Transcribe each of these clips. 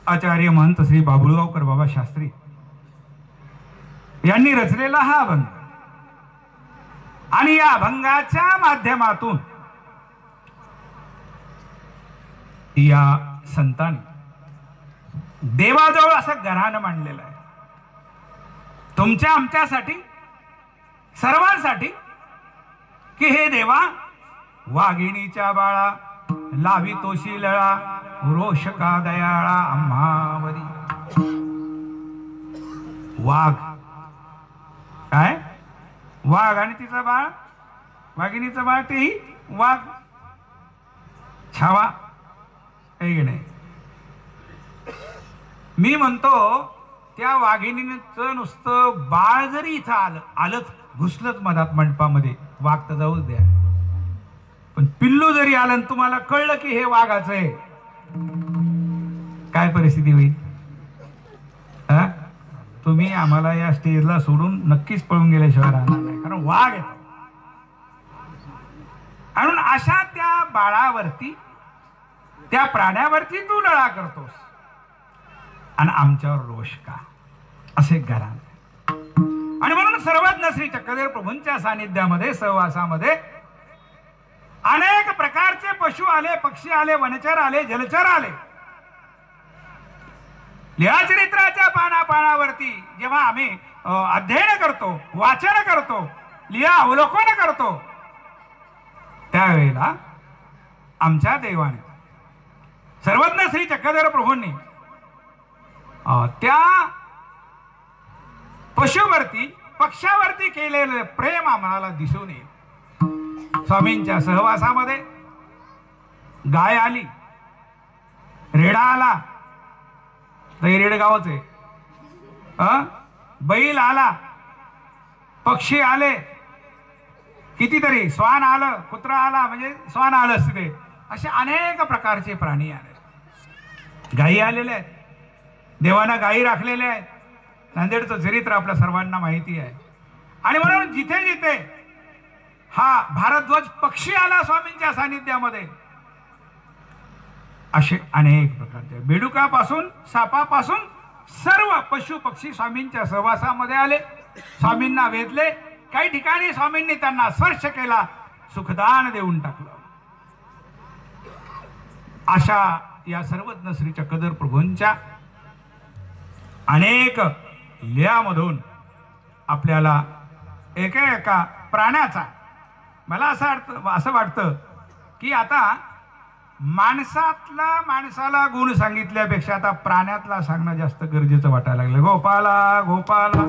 आचार्य महंत श्री बाबुळगावकर बाबा शास्त्री यांनी रचलेला हा अभंग आणि या अभंगाच्या माध्यमातून या संतांनी देवाजवळ असं घराणं मांडलेलं आहे तुमच्या आमच्यासाठी सर्वांसाठी की हे देवा वाघिणीच्या बाळा लावी तोशी लळा रोष का दयाळा आम्हावरी। वाघ काय वाघ आणि तिचा बाळ वाघिणीचं बाळ तेही वाघ छावा काही नाही। मी म्हणतो त्या वाघिणीचं नुसतं बाळ जरी इथं आलंच घुसलंच मधात मंडपामध्ये वाघ तर जाऊच द्या पण पिल्लू जरी आलं आणि तुम्हाला कळलं की हे वाघाचं आहे काय परिस्थिती होईल? तुम्ही आम्हाला या स्टेजला सोडून नक्कीच पळून गेल्याशिवाय राहणार नाही कारण वाघ आहे। म्हणून अशा त्या बाळावरती त्या प्राण्यावरती तू लळा करतोस आणि आमच्यावर रोष का असे घराणे। आणि म्हणून सर्वज्ञ श्री चक्रधर प्रभूंच्या सानिध्यामध्ये सहवासामध्ये अनेक प्रकारचे पशु आले पक्षी आले वनचर आले जलचर आले। लीळाचरित्राच्या पानापानावरती जेव्हा आम्ही अध्ययन करतो वाचन करतो लीळा अवलोकन करतो त्यावेळेला आमच्या देवाने सर्वज्ञ श्री चक्रधर प्रभूंनी त्या पशुवरती पक्षावरती केलेले प्रेम आम्हाला दिसून येईल। स्वामींच्या सहवासामध्ये गाय आली रेडा आला रेडगावच आहे बैल आला पक्षी आले कितीतरी श्वान आलं कुत्रा आला म्हणजे श्वान आलं असते असे अनेक प्रकारचे प्राणी आले। गायी आलेले आहेत देवानं गायी राखलेल्या आहेत। नांदेडचं चरित्र आपल्या सर्वांना माहिती आहे आणि म्हणून जिथे जिथे हा भारद्वाज पक्षी आला स्वामींच्या सानिध्यामध्ये असे अनेक प्रकारचे बेडुकापासून सापापासून सर्व पशु पक्षी स्वामींच्या सहवासामध्ये आले स्वामींना वेधले काही ठिकाणी स्वामींनी त्यांना स्पर्श केला सुखदान देऊन टाकलं। अशा या सर्वज्ञ श्री चक्रधर प्रभूंच्या अनेक लीळामधून आपल्याला एका एका प्राण्याचा मला असं वाटतं की आता माणसाला गुण सांगितल्यापेक्षा आता प्राण्यातला सांगणं जास्त गरजेचं वाटायला लागलं। गोपाला गोपाला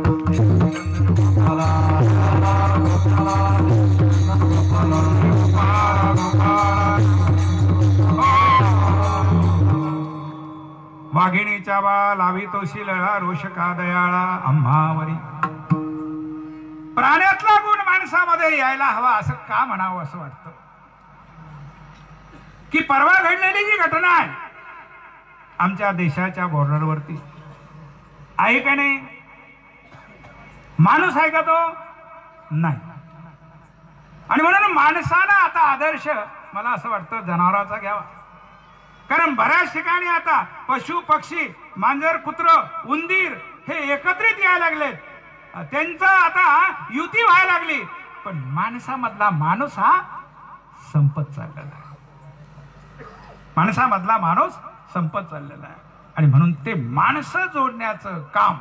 वाघिणीच्या बाळा लावी तोशी लळा रोष का दयाळा आम्हावरी। प्राण्यातला गुण माणसामध्ये यायला हवा असं का म्हणावं असं वाटतं की परवा घडलेली जी घटना आहे आमच्या देशाच्या बॉर्डरवरती आहे का नाही माणूस आहे का तो नाही। आणि म्हणून माणसाला आता आदर्श मला असं वाटतं जनावरांचा घ्यावा कारण बऱ्याच ठिकाणी आता पशु पक्षी मांजर कुत्र उंदीर हे एकत्रित यायला लागलेत त्यांचं आता युती व्हायला लागली पण माणसामधला माणूस हा संपत चाललेला आहे। माणसामधला माणूस संपत चाललेला आहे आणि म्हणून ते माणसं जोडण्याचं काम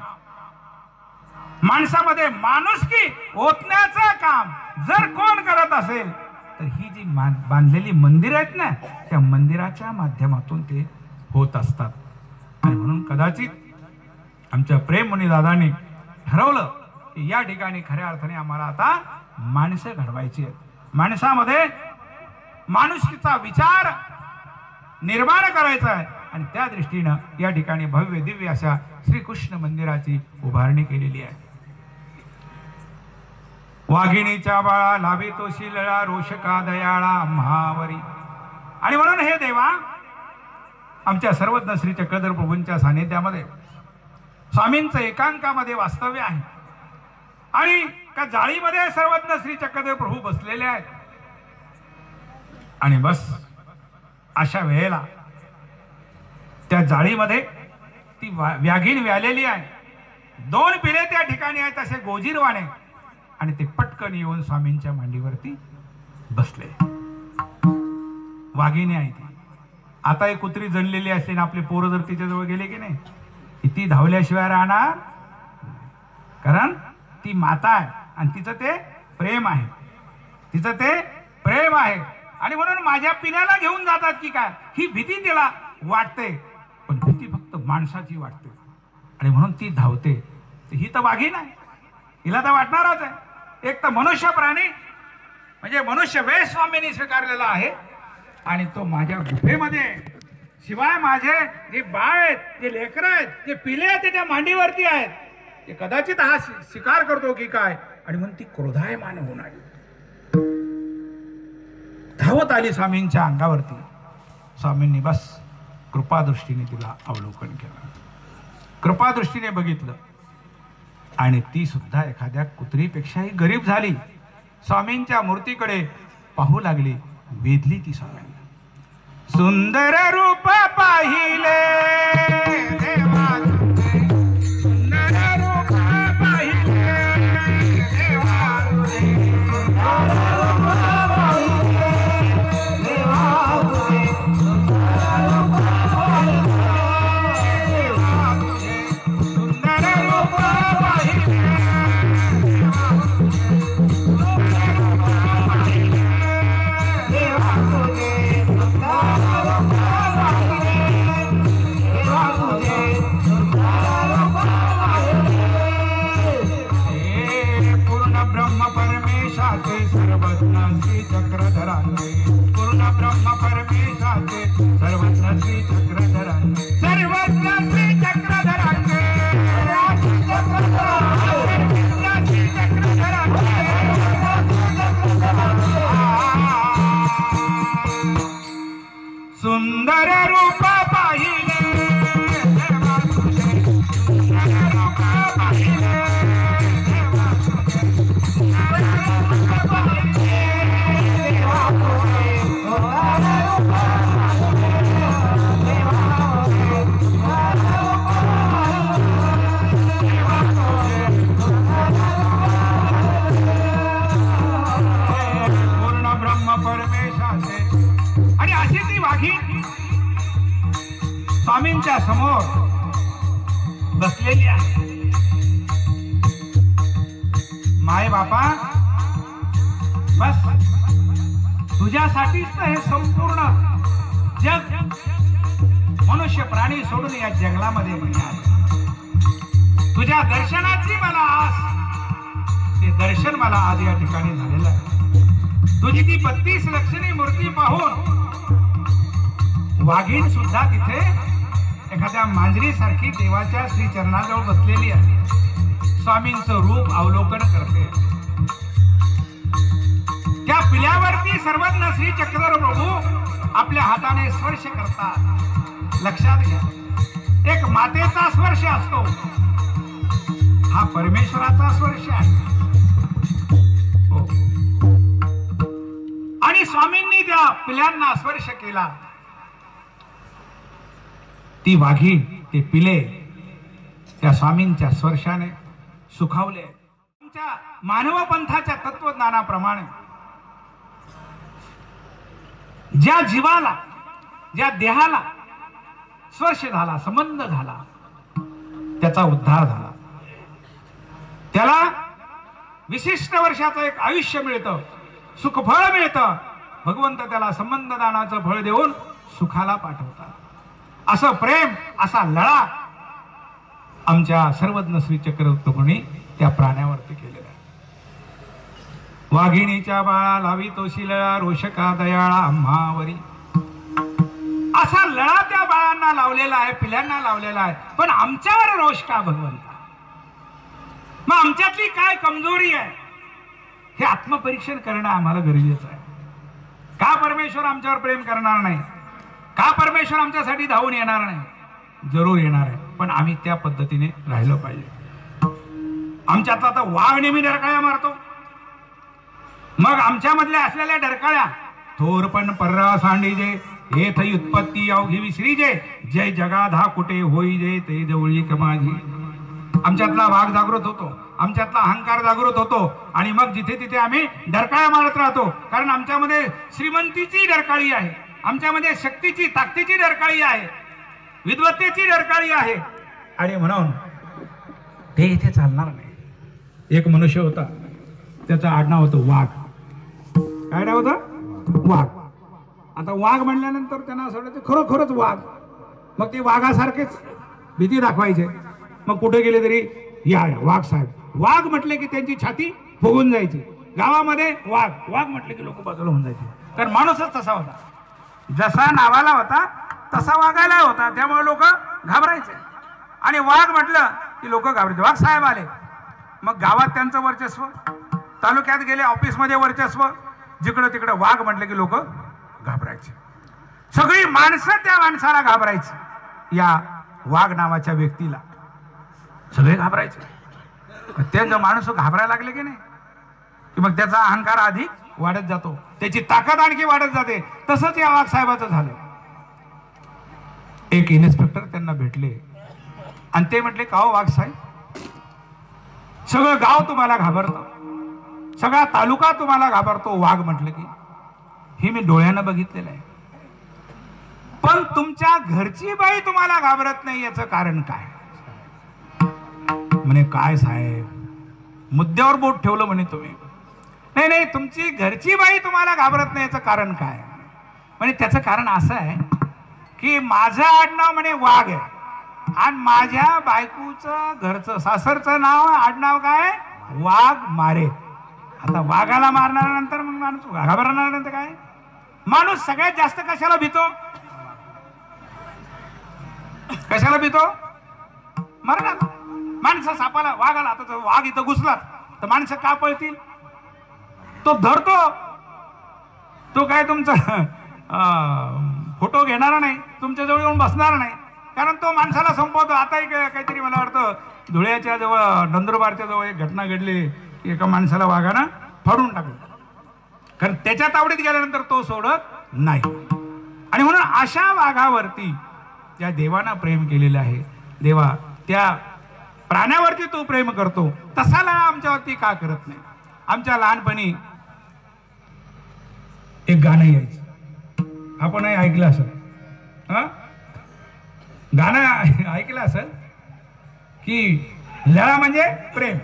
माणसामध्ये माणुसकी ओतण्याचं काम जर कोण करत असेल तर ही जी बांधलेली मंदिर आहेत ना त्या मंदिराच्या माध्यमातून ते होत असतात। आणि म्हणून कदाचित आमच्या प्रेम मुनी दादांनी ठरवलं की या ठिकाणी खऱ्या अर्थाने आम्हाला आता माणसं घडवायची आहेत माणसामध्ये माणुसकीचा विचार निर्माण करायचा आहे आणि त्या दृष्टीनं या ठिकाणी भव्य दिव्य अशा श्रीकृष्ण मंदिराची उभारणी केलेली आहे। वाघिणीच्या बाळा लावी तोशी लळा रोष का दयाळा आम्हावरी। आणि म्हणून हे देवा आमच्या सर्वज्ञ श्री चक्रधर प्रभूंच्या सानिध्यामध्ये स्वामींचं एकांकामध्ये वास्तव्य आहे आणि त्या जाळीमध्ये सर्वज्ञ श्री चक्रधर प्रभू बसलेले आहेत आणि बस अशा वेळेला त्या जाळीमध्ये व्याघीण व्यालेली आहे. 2 पिले त्या ठिकाणी आहेत असे गोजीरवाणे, आणि ते पटकन येऊन स्वामींच्या मांडीवरती बसले. वाघिणी आहे ती. आता एक कुत्री जणलेली असते ना, आपले पोरं जर तिच्या जवळ गेले की नाही, ती धावल्याशिवाय राहणार, कारण ती माता आहे आणि तिचं ते प्रेम आहे, तिचं ते प्रेम आहे. आणि म्हणून माझ्या पिण्याला घेऊन जातात की काय, ही भीती तिला वाटते. पण भीती फक्त माणसाची वाटते, आणि म्हणून ती धावते. ही तर वाघीण आहे, हिला तर वाटणारच आहे. एक तर मनुष्य प्राणी म्हणजे मनुष्य वेश स्वामींनी स्वीकारलेला आहे, आणि तो माझ्या गुफेमध्ये, शिवाय माझे जे बाळ आहेत, जे लेकरं आहेत, जे पिले आहेत, त्याच्या मांडीवरती आहेत, ते कदाचित हा शिकार करतो की काय, आणि म्हणून ती क्रोधायमान होऊन आली, धावत आली स्वामींच्या अंगावरती. स्वामींनी बस कृपादृष्टीने तिला अवलोकन केलं, कृपादृष्टीने बघितलं, आणि ती सुद्धा एखाद्या कुत्रीपेक्षाही गरीब झाली. स्वामींच्या मूर्तीकडे पाहू लागली, वेधली ती स्वामींना. सुंदर रूप पाहिले देवा, सुंदर रूप पाहिले देवा, सर्वज्ञाची चक्रधरांगे, पूर्ण ब्रह्म परमेशाचे सर्वज्ञाची चक्रधरांगे, सर्वज्ञाची चक्रधरांगे, सुंदर रूप पाहिले स्वामींच्या समोर बसलेली आहे. माय बापा, बस तुझ्यासाठीच तर हे संपूर्ण जग, मनुष्य प्राणी सोडून या जंगलामध्ये मी आलो. तुझ्या दर्शनाची मला आस, ते दर्शन मला आज या ठिकाणी झालेलं आहे. तुझी ती 32 लक्षणी मूर्ती पाहून वाघीण सुद्धा तिथे एखाद्या मांजरीसारखी देवाच्या श्री चरणाजवळ बसलेली आहे. स्वामींचं रूप अवलोकन करते. त्या पिल्यावरती सर्वज्ञ श्री चक्रधर प्रभू आपल्या हाताने स्पर्श करतात. लक्षात घ्या, एक मातेचा स्पर्श असतो, हा परमेश्वराचा स्पर्श आहे. हो. आणि स्वामींनी त्या पिल्यांना स्पर्श केला. ती वाघी, ते पिले त्या स्वामींच्या स्पर्शाने सुखावले. मानव पंथाच्या तत्वज्ञानाप्रमाणे ज्या जीवाला, ज्या देहाला स्पर्श झाला, संबंध झाला, त्याचा उद्धार झाला. त्याला विशिष्ट वर्षाचं एक आयुष्य मिळतं, सुखफळ मिळतं. भगवंत त्याला संबंध दानाचं फळ देऊन सुखाला पाठवतात. असं प्रेम, असा लळा आमच्या सर्वज्ञ श्री चक्रवर्तींनी त्या प्राण्यावरती केलेला आहे. वाघिणीच्या बाळा लावी तो शिलळा, रोषका दयाळा आम्हावरी. असा लळा त्या बाळांना लावलेला आहे, पिल्यांना लावलेला आहे. पण आमच्यावर रोष का भगवंता? मग आमच्यातली काय कमजोरी आहे हे आत्मपरीक्षण करणं आम्हाला गरजेचं आहे. का परमेश्वर आमच्यावर प्रेम करणार नाही? का परमेश्वर आमच्यासाठी धावून येणार नाही? जरूर येणार आहे, पण आम्ही त्या पद्धतीने राहिलो पाहिजे. आमच्यातला तर वाघ नेहमी डरकाळ्या मारतो. मग आमच्यामधल्या असलेल्या डरकाळ्या थोर पण पर्रा सांडीजे येथ उत्पत्ती अवघी विसरीजे, जय जगाधा कुठे होई जे ते जवळी कमाजी. आमच्यातला वाघ जागृत होतो, आमच्यातला अहंकार जागृत होतो आणि मग जिथे तिथे आम्ही डरकाळ्या मारत राहतो. कारण आमच्यामध्ये श्रीमंतीची डरकाळी आहे, आमच्यामध्ये शक्तीची ताकदीची डरकाळी आहे, विद्वत्तेची डरकाळी आहे. आणि म्हणून ते इथे चालणार नाही. एक मनुष्य होता, त्याचं आडनाव होतं वाघ. काय नाव होतं? वाघ. आता वाघ म्हणल्यानंतर त्यांना असं वाटतं खरोखरच वाघ. मग ते वाघासारखेच भीती दाखवायचे. मग कुठे गेले तरी या वाघ साहेब. वाघ म्हटले की त्यांची छाती फुगून जायची. गावामध्ये वाघ वाघ म्हटले की लोक बाजूला होऊन जायचे. तर माणूसच तसा होता, जसा नावाला होता तसा वागायला होता. त्यामुळे लोक घाबरायचे आणि वाघ म्हटलं की लोक घाबरायचे. वाघ साहेब आले, मग गावात त्यांचं वर्चस्व, तालुक्यात गेले ऑफिसमध्ये वर्चस्व, जिकडं तिकडं वाघ म्हटलं की लोक घाबरायचे. सगळी माणसं त्या माणसाला घाबरायची. या वाघ नावाच्या व्यक्तीला सगळे घाबरायचे. ते माणूस घाबरायला लागले की नाही की मग त्याचा अहंकार अधिक वाढत जातो, त्याची ताकद आणखी वाढत जाते. तसंच या वाघ साहेबाचं झालं. एक इन्स्पेक्टर त्यांना भेटले आणि ते म्हटले, का हो वाघ साहेब, सगळं गाव तुम्हाला घाबरतं, सगळा तालुका तुम्हाला घाबरतो वाघ म्हटलं की. हे मी डोळ्यानं बघितलेलं आहे, पण तुमच्या घरची बाई तुम्हाला घाबरत नाही, याचं कारण काय? म्हणे काय साहेब, मुद्द्यावर बोट ठेवलं म्हणे तुम्ही. नाही नाही, तुमची घरची बाई तुम्हाला घाबरत नाही याचं कारण काय? म्हणजे त्याचं कारण असं आहे की माझं आडनाव म्हणे वाघ आहे आणि माझ्या बायकोचं घरचं सासरचं नाव आडनाव काय? वाघ मारे. आता वाघाला मारणाऱ्यानंतर मग माणूस घाबरणार नंतर काय? माणूस सगळ्यात जास्त कशाला भीतो? कशाला भीतो? मरणार. माणसं सापाला, वाघाला, आता वाघ इथं घुसला तर माणसं का पळतील? तो धरतो, तो काय तुमचा फोटो घेणारा नाही, तुमच्याजवळ येऊन बसणार नाही, कारण तो माणसाला संपवतो. आताही काहीतरी मला वाटतं धुळ्याच्या जवळ, नंदुरबारच्या जवळ एक घटना घडली की एका माणसाला वाघानं फाडून टाकलं, कारण त्याच्या तावडीत गेल्यानंतर तो सोडत नाही. आणि म्हणून अशा वाघावरती त्या देवानं प्रेम केलेलं आहे. देवा, त्या प्राण्यावरती तू प्रेम करतो, तसा लळा आमच्यावरती का करत नाही? आमच्या लहानपणी एक गाणं यायचं, आपणही ऐकलं असेल. गाणं ऐकलं असेल की लळा म्हणजे प्रेम,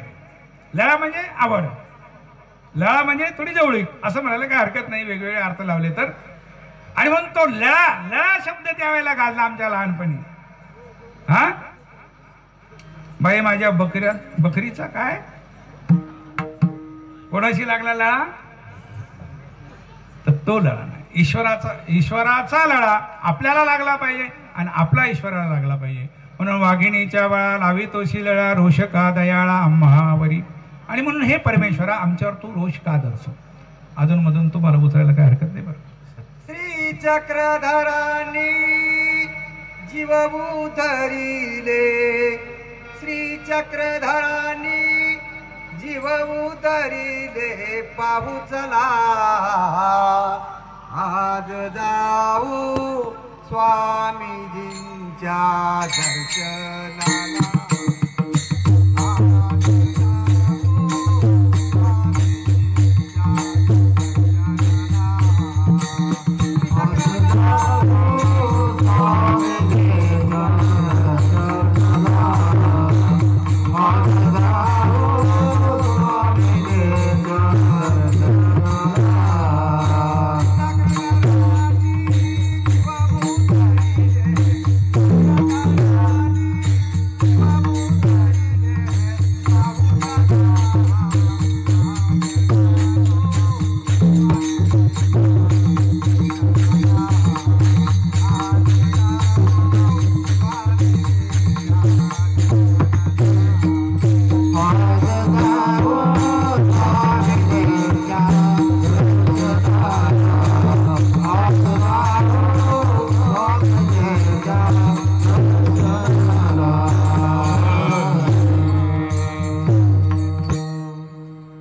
लळा म्हणजे आवड, लळा म्हणजे थोडी जवळीक, असं म्हणायला काही हरकत नाही, वेगवेगळे अर्थ लावले तर. आणि म्हणून तो लळा, लळा शब्द त्यावेळेला गाजला आमच्या लहानपणी. हा बाई, माझ्या बकरीचा काय कोणाशी लागला लळा? तर तो लळा नाही, ईश्वराचा लळा आपल्याला लागला पाहिजे आणि आपला ईश्वराला लागला पाहिजे. म्हणून वाघिणीच्या बाळा लावी तोशी लळा, रोष का दयाळा आम्हावरी. आणि म्हणून हे परमेश्वरा, आमच्यावर तू रोष का धरतो? अजून मधून तुम्हाला उतरायला काय हरकत नाही बरं. श्री चक्रधरानी जीव उतरिले, श्री चक्रधरानी जीव उतरिले, पाहू चला आज जाऊ स्वामीजींच्या दर्शनाला.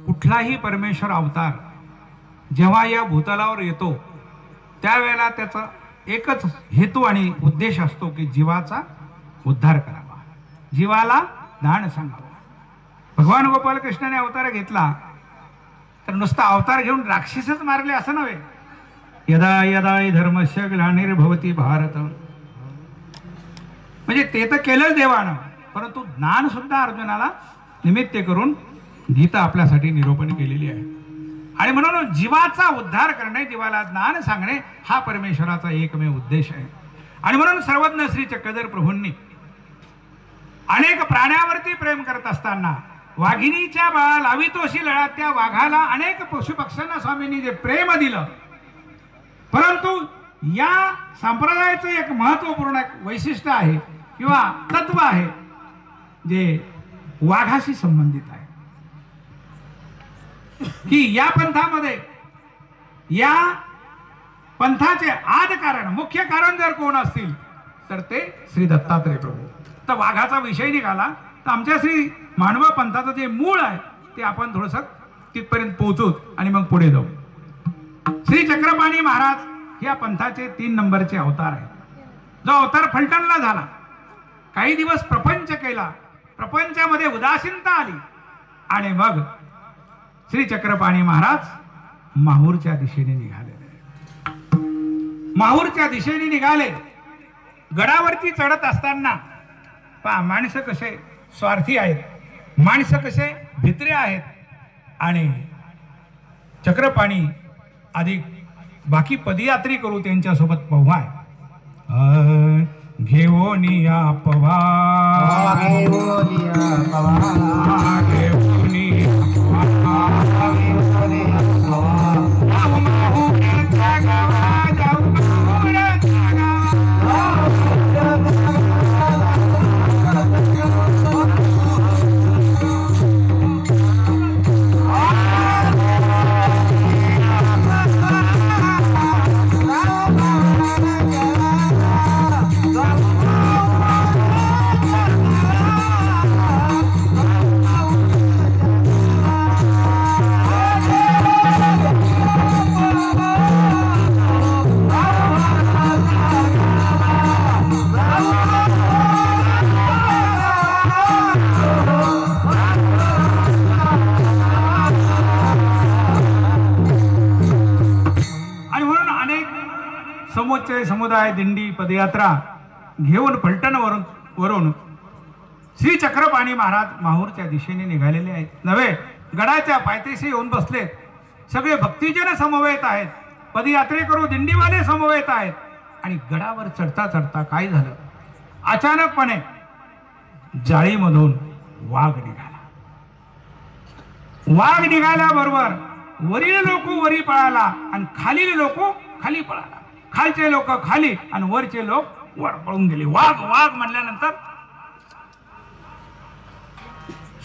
कुठलाही परमेश्वर अवतार जेव्हा या भूतलावर येतो त्यावेळेला त्याचं एकच हेतू आणि उद्देश असतो की जीवाचा उद्धार करावा, जीवाला दान सांगावा. भगवान गोपाल कृष्णाने अवतार घेतला तर नुसता अवतार घेऊन राक्षसच मारले असं नव्हे. यदा यदा हि धर्मस्य ग्लानिर्भवति भारत, म्हणजे ते तर केलंच देवानं, परंतु ज्ञान सुद्धा अर्जुनाला निमित्त करून गीता आपल्यासाठी निरूपण केलेली आहे. आणि म्हणून जीवाचा उद्धार करणे, जीवाला ज्ञान सांगणे हा परमेश्वराचा एकमेव उद्देश आहे. आणि म्हणून सर्वज्ञ श्री चक्रधर प्रभूंनी अनेक प्राण्यावरती प्रेम करत असताना वाघिणीच्या बाळा लावितोशी लळा, त्या वाघाला अनेक पशुपक्ष्यांना स्वामींनी जे प्रेम दिलं, परंतु या संप्रदायाचं एक महत्वपूर्ण वैशिष्ट्य आहे किंवा तत्व आहे जे वाघाशी संबंधित आहे की या पंथामध्ये, या पंथाचे आद कारण, मुख्य कारण जर कोण असतील तर ते श्री दत्तात्रय प्रभू. तर वाघाचा विषय निघाला तर आमच्या श्री मानव पंथाचं जे मूळ आहे ते आपण थोडंसं तिथपर्यंत पोहोचू आणि मग पुढे जाऊ. श्री चक्रपाणी महाराज या पंथाचे 3 नंबरचे अवतार आहेत. जो अवतार फलटणला झाला, काही दिवस प्रपंच केला, प्रपंचामध्ये उदासीनता आली आणि मग श्री चक्रपाणी महाराज माहूरच्या दिशेने निघाले. माहूरच्या दिशेने निघाले. गडावरती चढत असताना पहा, माणसं कसे स्वार्थी आहेत, माणसं कसे भित्रे आहेत. आणि चक्रपाणी अधिक बाकी पदयात्री करू त्यांच्यासोबत पवाय घेऊनी आपवा, समुदाय दिंडी पदयात्रा घेऊन फलटण वरून श्री चक्रपाणी महाराज माहूरच्या दिशेने निघालेले आहेत. नव्हे, गडाच्या पायथ्याशी येऊन बसलेत. सगळे भक्तिजन समवेत आहेत, पदयात्रे करू दिंडीवाले समवेत आहेत. आणि गडावर चढता चढता काय झालं, अचानकपणे जाळीमधून वाघ निघाला. वाघ निघाल्याबरोबर वरील लोक वरी पळाला आणि खालील लोक खाली पळाला. खालचे लोक खाली आणि वरचे लोक वर पळून गेले. वाघ वाघ म्हणल्यानंतर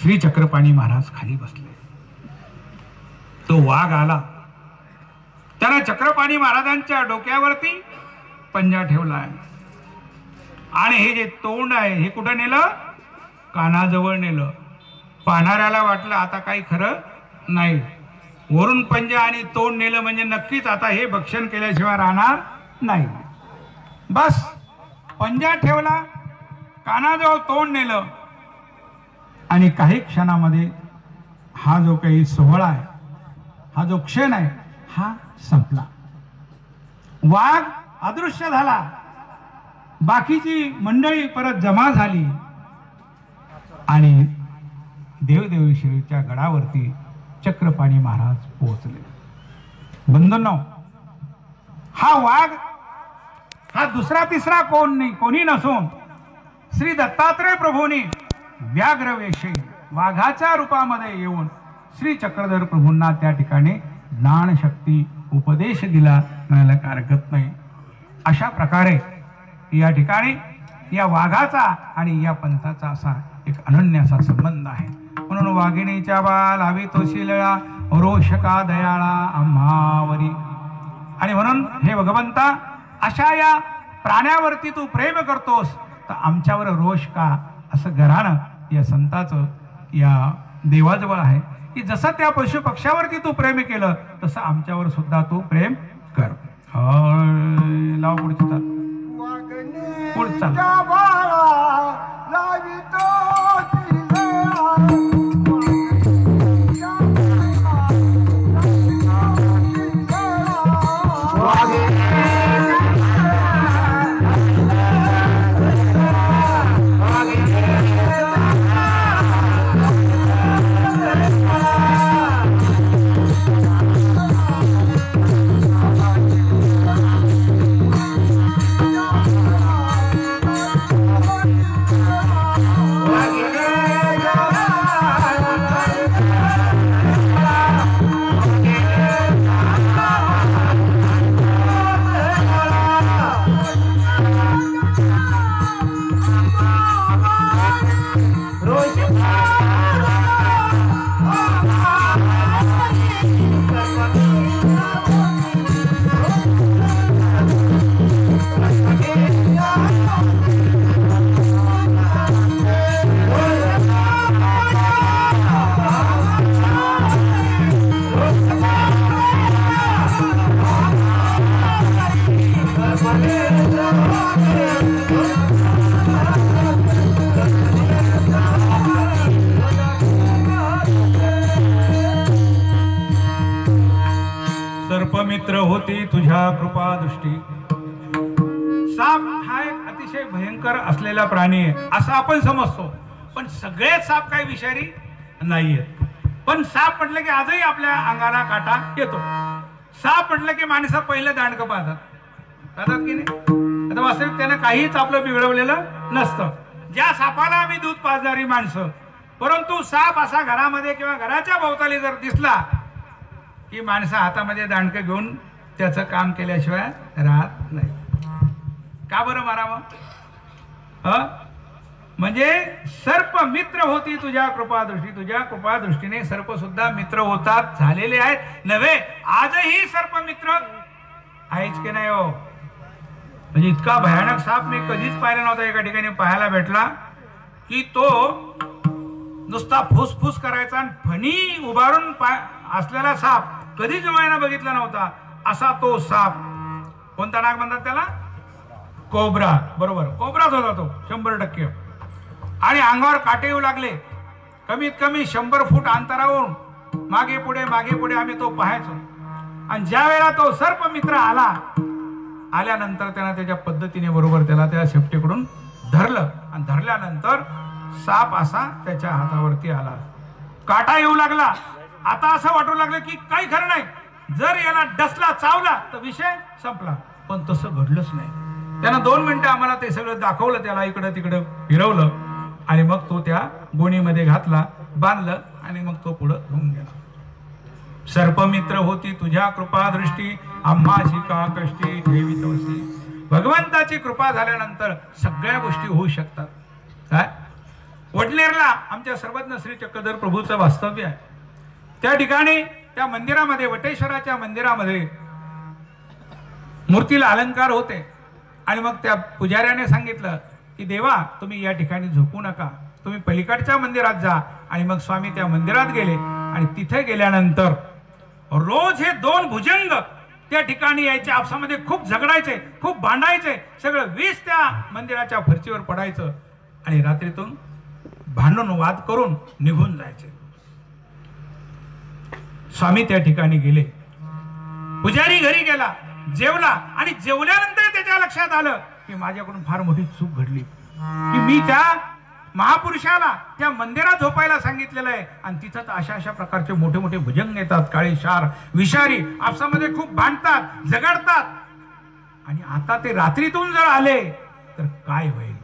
श्री चक्रपाणी महाराज खाली बसले. तो वाघ आला, त्याला चक्रपाणी महाराजांच्या डोक्यावरती पंजा ठेवला आहे आणि हे जे तोंड आहे हे कुठं नेलं, कानाजवळ नेलं. पाहणाऱ्याला वाटलं आता काही खरं नाही, वरून पंजा आणि तोंड नेलं म्हणजे नक्कीच आता हे भक्षण केल्याशिवाय राहणार नाही. बस पंजा ठेवला, कानाजवळ तोंड नेलं आणि काही क्षणामध्ये हा जो काही सोहळा आहे, हा जो क्षण आहे हा संपला. वाघ अदृश्य झाला. बाकीची मंडळी परत जमा झाली आणि देवदेवेश्वरीच्या गडावरती चक्रपाणी महाराज पोहोचले. बंधूंनो, हा वाघ हा दुसरा तिसरा कोणी नसून श्री दत्तात्रय प्रभूंनी व्याघ्र वेशी वाघाच्या रूपामध्ये येऊन श्री चक्रधर प्रभूंना त्या ठिकाणी ज्ञानशक्ती उपदेश दिला म्हणायला हरकत नाही. अशा प्रकारे या ठिकाणी या वाघाचा आणि या पंथाचा असा एक अनन्य असा संबंध आहे. म्हणून वाघिणीच्या बाळ लावी तो शिलळा रोषका दयाळा आम्हावरी. आणि म्हणून हे भगवंता, अशा या प्राण्यावरती तू प्रेम करतोस तर आमच्यावर रोष का, असं घराणं या संताचं या देवाजवळ आहे की जसं त्या पशु पक्ष्यावरती तू प्रेम केलं तसं आमच्यावर सुद्धा तू प्रेम कर. लाव पुढची चाल. पुढे चाल. वागणे बाळा लावितो सर्पमित्र होती तुझ्या कृपा दृष्टी. साप हा एक अतिशय भयंकर असलेला प्राणी आहे असं आपण समजतो, पण सगळेच साप काही विषारी नाहीयेत. पण साप म्हटलं की आजही आपल्या अंगाला काटा येतो. साप म्हटलं की माणसं पहिलं दांडकं पाहतात की नाही. आता वास्तविक त्यानं काहीच आपलं बिघडवलेलं नसतं. ज्या सापाला आम्ही दूध पाजणारी माणसं, परंतु साप असा घरामध्ये किंवा घराच्या भोवताली जर दिसला की माणसं हातामध्ये दांडकं घेऊन त्याचं काम केल्याशिवाय राहत नाही. का बरं मारावं? म्हणजे सर्प मित्र होती तुझ्या कृपादृष्टी. तुझ्या कृपादृष्टीने सर्प सुद्धा मित्र होतात, झालेले आहेत नव्हे, आजही सर्प मित्र आहेच की नाही हो. म्हणजे इतका भयानक साप मी कधीच पाहिला नव्हता. एका ठिकाणी पाहायला भेटला की तो नुसता फुसफुस करायचा आणि फणी उभारून असलेला साप कधीच डोळ्यानं बघितला नव्हता असा तो साप. कोणता नाग म्हणतात त्याला? कोब्रा. बरोबर, कोब्राच होता तो 100%. आणि अंगावर काटे येऊ लागले. कमीत कमी 100 फूट अंतरावरून मागे पुढे आम्ही तो पाहायचो. आणि ज्या वेळेला तो सर्प मित्र आल्यानंतर त्यानं त्याच्या पद्धतीने बरोबर त्याला त्या शेपटीकडून धरलं आणि धरल्यानंतर साप असा त्याच्या हातावरती आला. काटा येऊ लागला. आता असं वाटू लागलं की काही खरं नाही, जर याला डसला चावला तर विषय संपला. पण तसं घडलंच नाही. त्यानं 2 मिनिटं आम्हाला ते सगळं दाखवलं, त्याला इकडं तिकडं फिरवलं आणि मग तो त्या गोणीमध्ये घातला, बांधलं आणि मग तो पुढं घेऊन गेला. सर्पमित्र होती तुझ्या कृपा दृष्टी, आम्हाशी का कष्टी ठेवितोसी. भगवंताची कृपा झाल्यानंतर सगळ्या गोष्टी होऊ शकतात. काय? वडनेरला आमच्या सर्वज्ञ श्री चक्रधर प्रभूचं वास्तव्य आहे. त्या ठिकाणी त्या मंदिरामध्ये, वटेश्वराच्या मंदिरामध्ये मूर्तीला अलंकार होते. आणि मग त्या पुजाऱ्याने सांगितलं की देवा तुम्ही या ठिकाणी झोपू नका, तुम्ही पलीकडच्या मंदिरात जा. आणि मग स्वामी त्या मंदिरात गेले आणि तिथे गेल्यानंतर रोज हे 2 भुजंग त्या ठिकाणी यायचे, आपसामध्ये खूप झगडायचे, खूप भांडायचे, सगळं विष त्या मंदिराच्या फरशीवर पडायचं आणि रात्रीतून भांडून वाद करून निघून जायचे. स्वामी त्या ठिकाणी गेले. पुजारी घरी गेला, जेवला आणि जेवल्यानंतर त्याच्या लक्षात आलं की माझ्याकडून फार मोठी चूक घडली की मी त्या महापुरुषाला त्या मंदिरात झोपायला सांगितलेलं आहे आणि तिथं अशा प्रकारचे मोठे मोठे भुजंग येतात, काळे शार विषारी, आपसामध्ये खूप भांडतात, झगडतात. आणि आता ते रात्रीतून जर आले तर काय होईल?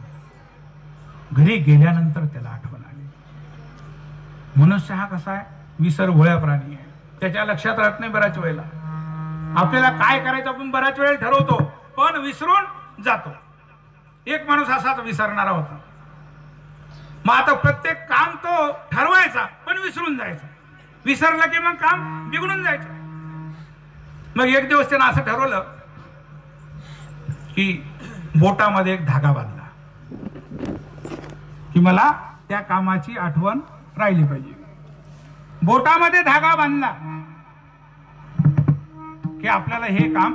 घरी गेल्यानंतर त्याला आठवण आली. मनुष्य हा कसा आहे? विसर भोळ्या प्राणी आहे. त्याच्या लक्षात राहत नाही बऱ्याच वेळेला. आपल्याला काय करायचं आपण बऱ्याच वेळ ठरवतो पण विसरून जातो. एक माणूस असाच विसरणारा होता. मग आता प्रत्येक काम तो ठरवायचा पण विसरून जायचा. विसरला की मग काम बिघडून जायचं. मग एक दिवस त्यानं असं ठरवलं की बोटामध्ये एक धागा बांधला की मला त्या कामाची आठवण राहिली पाहिजे. बोटामध्ये धागा बांधला की आपल्याला हे काम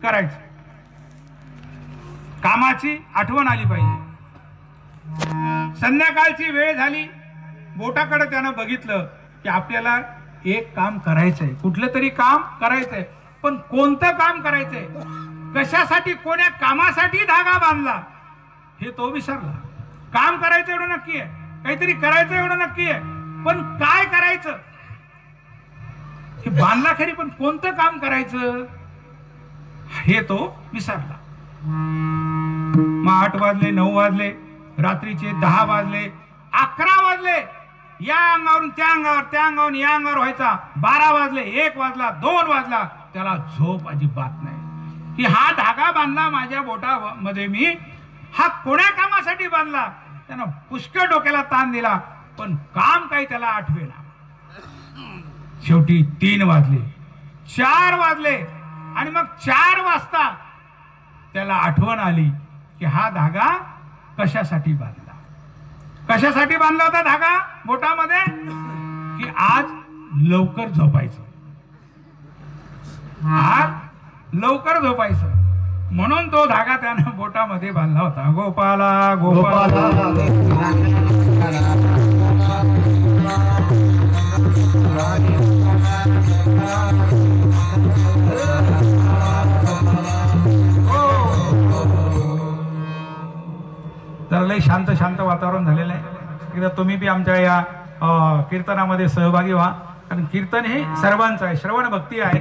करायचं. कामाची आठवण आली पाहिजे. संध्याकाळची वेळ झाली, बोटाकडे त्यानं बघितलं की आपल्याला एक काम करायचंय, कुठलं तरी काम करायचंय, पण कोणतं काम करायचंय, कशासाठी, कोण्या कामासाठी धागा बांधला हे तो विसरला. काम करायचं एवढं नक्की आहे, काहीतरी करायचं एवढं नक्की आहे, पण काय करायचं हे बांधला खरी, पण कोणतं काम करायचं हे तो विसरला. मग 8 वाजले, 9 वाजले, रात्रीचे 10 वाजले, 11 वाजले, या अंगावरून त्या अंगावर, त्या अंगावरून या अंगावर व्हायचा. 12 वाजले, 1 वाजला, 2 वाजला, त्याला झोप अजिबात नाही. की हा धागा बांधला माझ्या बोटामध्ये मी, हा कोण्या कामासाठी बांधला, त्यानं पुष्कळ डोक्याला ताण दिला, पण काम काही त्याला आठवेना. शेवटी 3 वाजले, 4 वाजले, आणि मग 4 वाजता त्याला आठवण आली की हा धागा कशासाठी बांधला. कशासाठी बांधला होता धागा बोटामध्ये? की आज लवकर झोपायचं, आज लवकर झोपायचं, म्हणून तो धागा त्यानं बोटामध्ये बांधला होता. गोपाला गोपाला तर लय शांत शांत वातावरण झालेलं आहे. एकदा तुम्ही बी आमच्या या कीर्तनामध्ये सहभागी व्हा, कारण कीर्तन हे सर्वांचं आहे, श्रवण भक्ती आहे.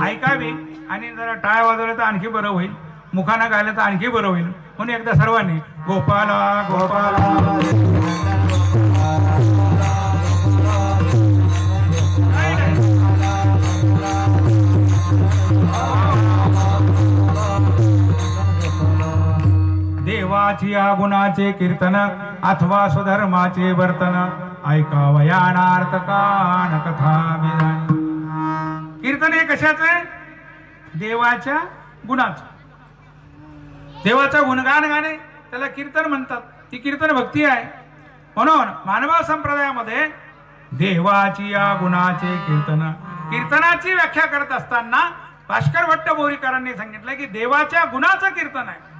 ऐकावी आणि जरा टाळ्या वाजवल्या तर आणखी बरं होईल, मुखानं गायलं तर आणखी बरं होईल. म्हणून एकदा सर्वांनी गोपाला गोपाला देवाची गुणाचे कीर्तन अथवा स्वधर्माचे वर्तन ऐकावयानार्थ कान कथा विधान. कीर्तन हे कशाचं आहे? देवाच्या गुणाचं. देवाचं गुणगान गाणे त्याला कीर्तन म्हणतात. ती कीर्तन भक्ती आहे. म्हणून मानव संप्रदायामध्ये देवाची गुणाचे कीर्तन, कीर्तनाची व्याख्या करत असताना भास्कर भट्ट बोरीकरांनी सांगितलं की देवाच्या गुणाचं कीर्तन आहे.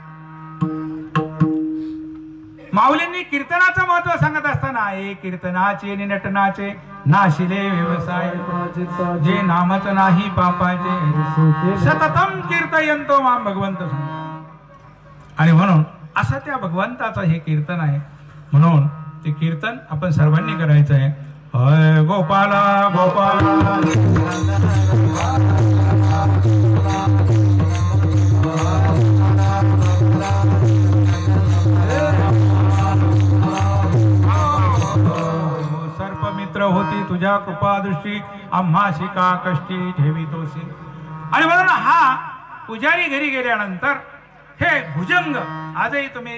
माऊलींनी कीर्तनाचं महत्व सांगत असताना कीर्तनाचे आणि नटनाचे नाशिले व्यवसाय, जे नामच नाही पापाचे सततम कीर्तयंतो माम भगवंत. आणि म्हणून असं त्या भगवंताचं हे कीर्तन आहे. म्हणून ते कीर्तन आपण सर्वांनी करायचं आहे. हय गोपाला गोपाला सर्पमित्र होती तुझ्या कृपादृष्टी, आम्हाशी का कष्टी ठेवितोसी. आणि म्हणून हा पुजारी घरी गेल्यानंतर हे भुजंग, आजही तुम्ही,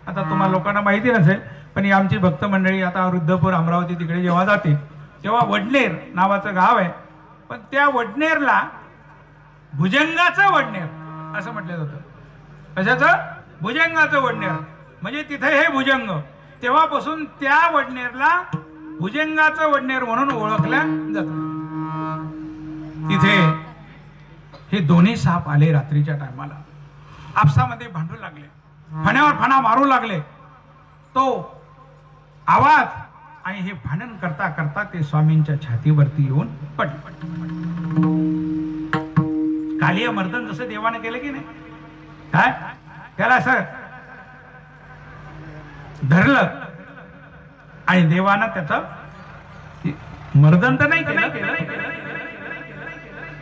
आता तुम्हाला लोकांना माहिती नसेल, पण ही आमची भक्त मंडळी आता वृद्धपूर अमरावती तिकडे जेव्हा जाते तेव्हा वडनेर नावाचं गाव आहे, पण त्या वडनेरला भुजंगाचं वडनेर असं म्हटलं जातं. कशाचं? भुजंगाचं वडनेर. म्हणजे तिथे हे भुजंग, तेव्हापासून त्या वडनेरला भुजंगाचं वडनेर म्हणून ओळखलं जातं. तिथे हे दोन्ही साप आले रात्रीच्या टायमाला, आपसामध्ये भांडू लागले, फण्यावर फणा मारू लागले. तो आवाज आणि हे भांडण करता करता ते स्वामींच्या छातीवरती येऊन पडले. कालिया मर्दन जसं देवाने केलं की नाही, काय त्याला असं धरलं आणि देवानं त्याचं मर्दन तर नाही केलं.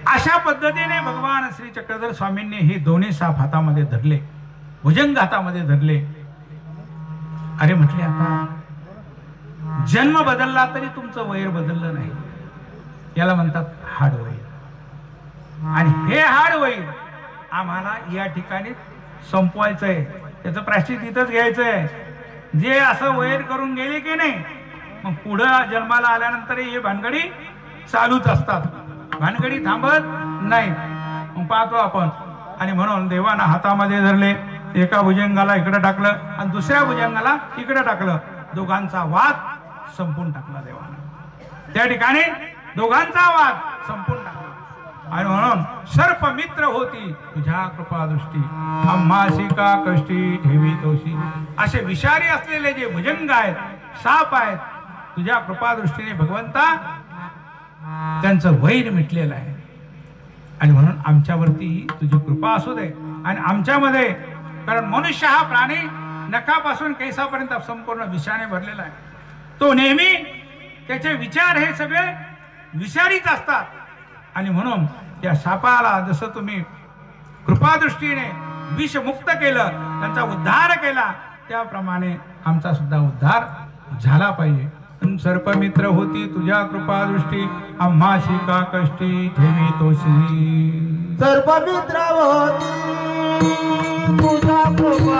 अशा पद्धतीने भगवान श्री चक्रधर स्वामींनी हे दोन्ही साप हातामध्ये धरले, भुजंग हातामध्ये धरले. अरे म्हटले, आता जन्म बदलला तरी तुमचं वैर बदललं नाही. याला म्हणतात हाड वैर. आणि हे हाड वैर आम्हाला या ठिकाणी संपवायचंय, त्याचं प्रायश्चित इथंच घ्यायचंय. जे असं वैर करून गेले की नाही, मग पुढं जन्माला आल्यानंतर हे भानगडी चालूच असतात, भानगडी थांबत नाही. मग पाहतो आपण. आणि म्हणून देवानं हातामध्ये धरले, एका भुजंगाला इकडे टाकलं आणि दुसऱ्या भुजंगाला इकडे टाकलं. दोघांचा वाद संपून टाकला देवानं. त्या ठिकाणी दोघांचा वाद संपून टाकला. आणि म्हणून सर्पमित्र होती तुझ्या कृपादृष्टी आम्हासी का कष्टी ठेवी तोशी. असे विषारी असलेले जे भुजंग आहेत, साप आहेत, तुझ्या कृपादृष्टीने भगवंता त्यांचं वैर मिटलेलं आहे. आणि म्हणून आमच्यावरती तुझी कृपा असू दे. आणि आमच्यामध्ये, कारण मनुष्य हा प्राणी नखापासून केसापर्यंत संपूर्ण विषाने भरलेला आहे. तो नेहमी त्याचे विचार हे सगळे विषारीच असतात. आणि म्हणून त्या सापाला जसं तुम्ही कृपादृष्टीने विषमुक्त केलं, त्यांचा उद्धार केला, त्याप्रमाणे आमचा सुद्धा उद्धार झाला पाहिजे. सर्पमित्र होती तुझ्या कृपादृष्टी आम्हाशी का कष्टी ठेवी तोशी. सर्पमित्र होती तुझा कृपा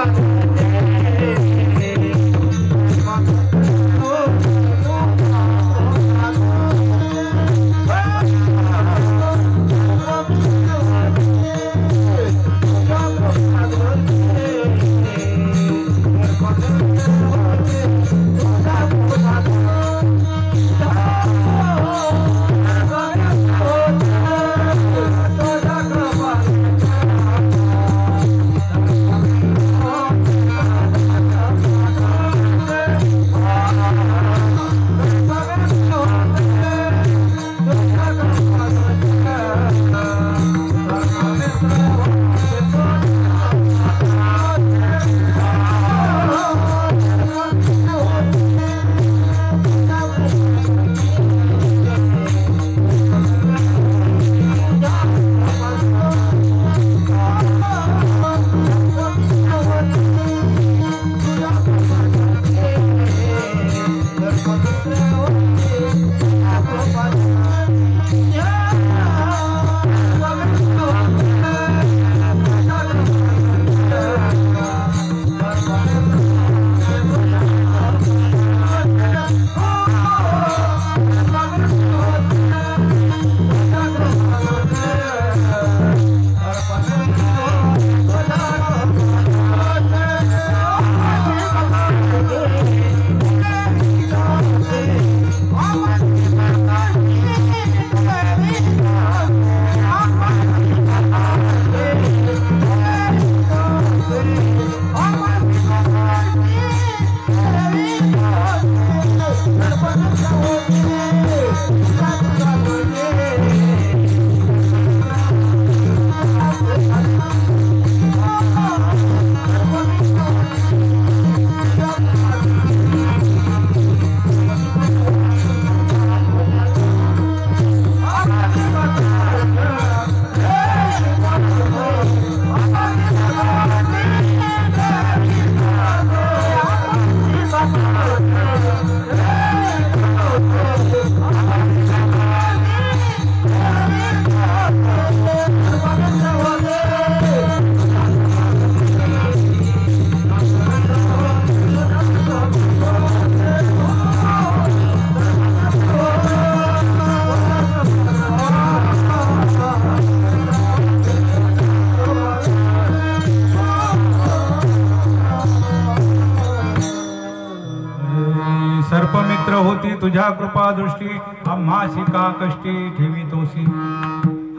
सर्पमित्र होती तुझ्या कृपादृष्टी आम्हासी का कष्टी ठेवी तोशी.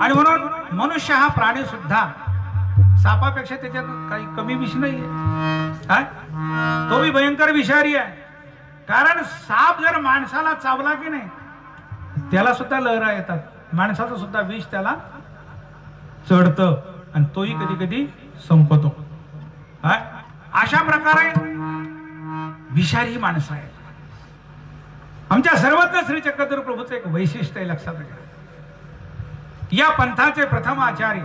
आणि म्हणून मनुष्य हा प्राणी सुद्धा सापापेक्षा त्याच्यात काही कमी विष नाहीये. काय तो भी भयंकर विषारी आहे. कारण साप जर माणसाला चावला की नाही त्याला सुद्धा लहरा येतात. माणसाचं सुद्धा विष त्याला चढतं आणि तोही कधी कधी संपतो. अशा प्रकारे विषारी माणसं आहेत. आमच्या सर्वत्र श्री चक्रधर प्रभूचं एक वैशिष्ट्य आहे, लक्षात घ्या. या पंथाचे प्रथम आचार्य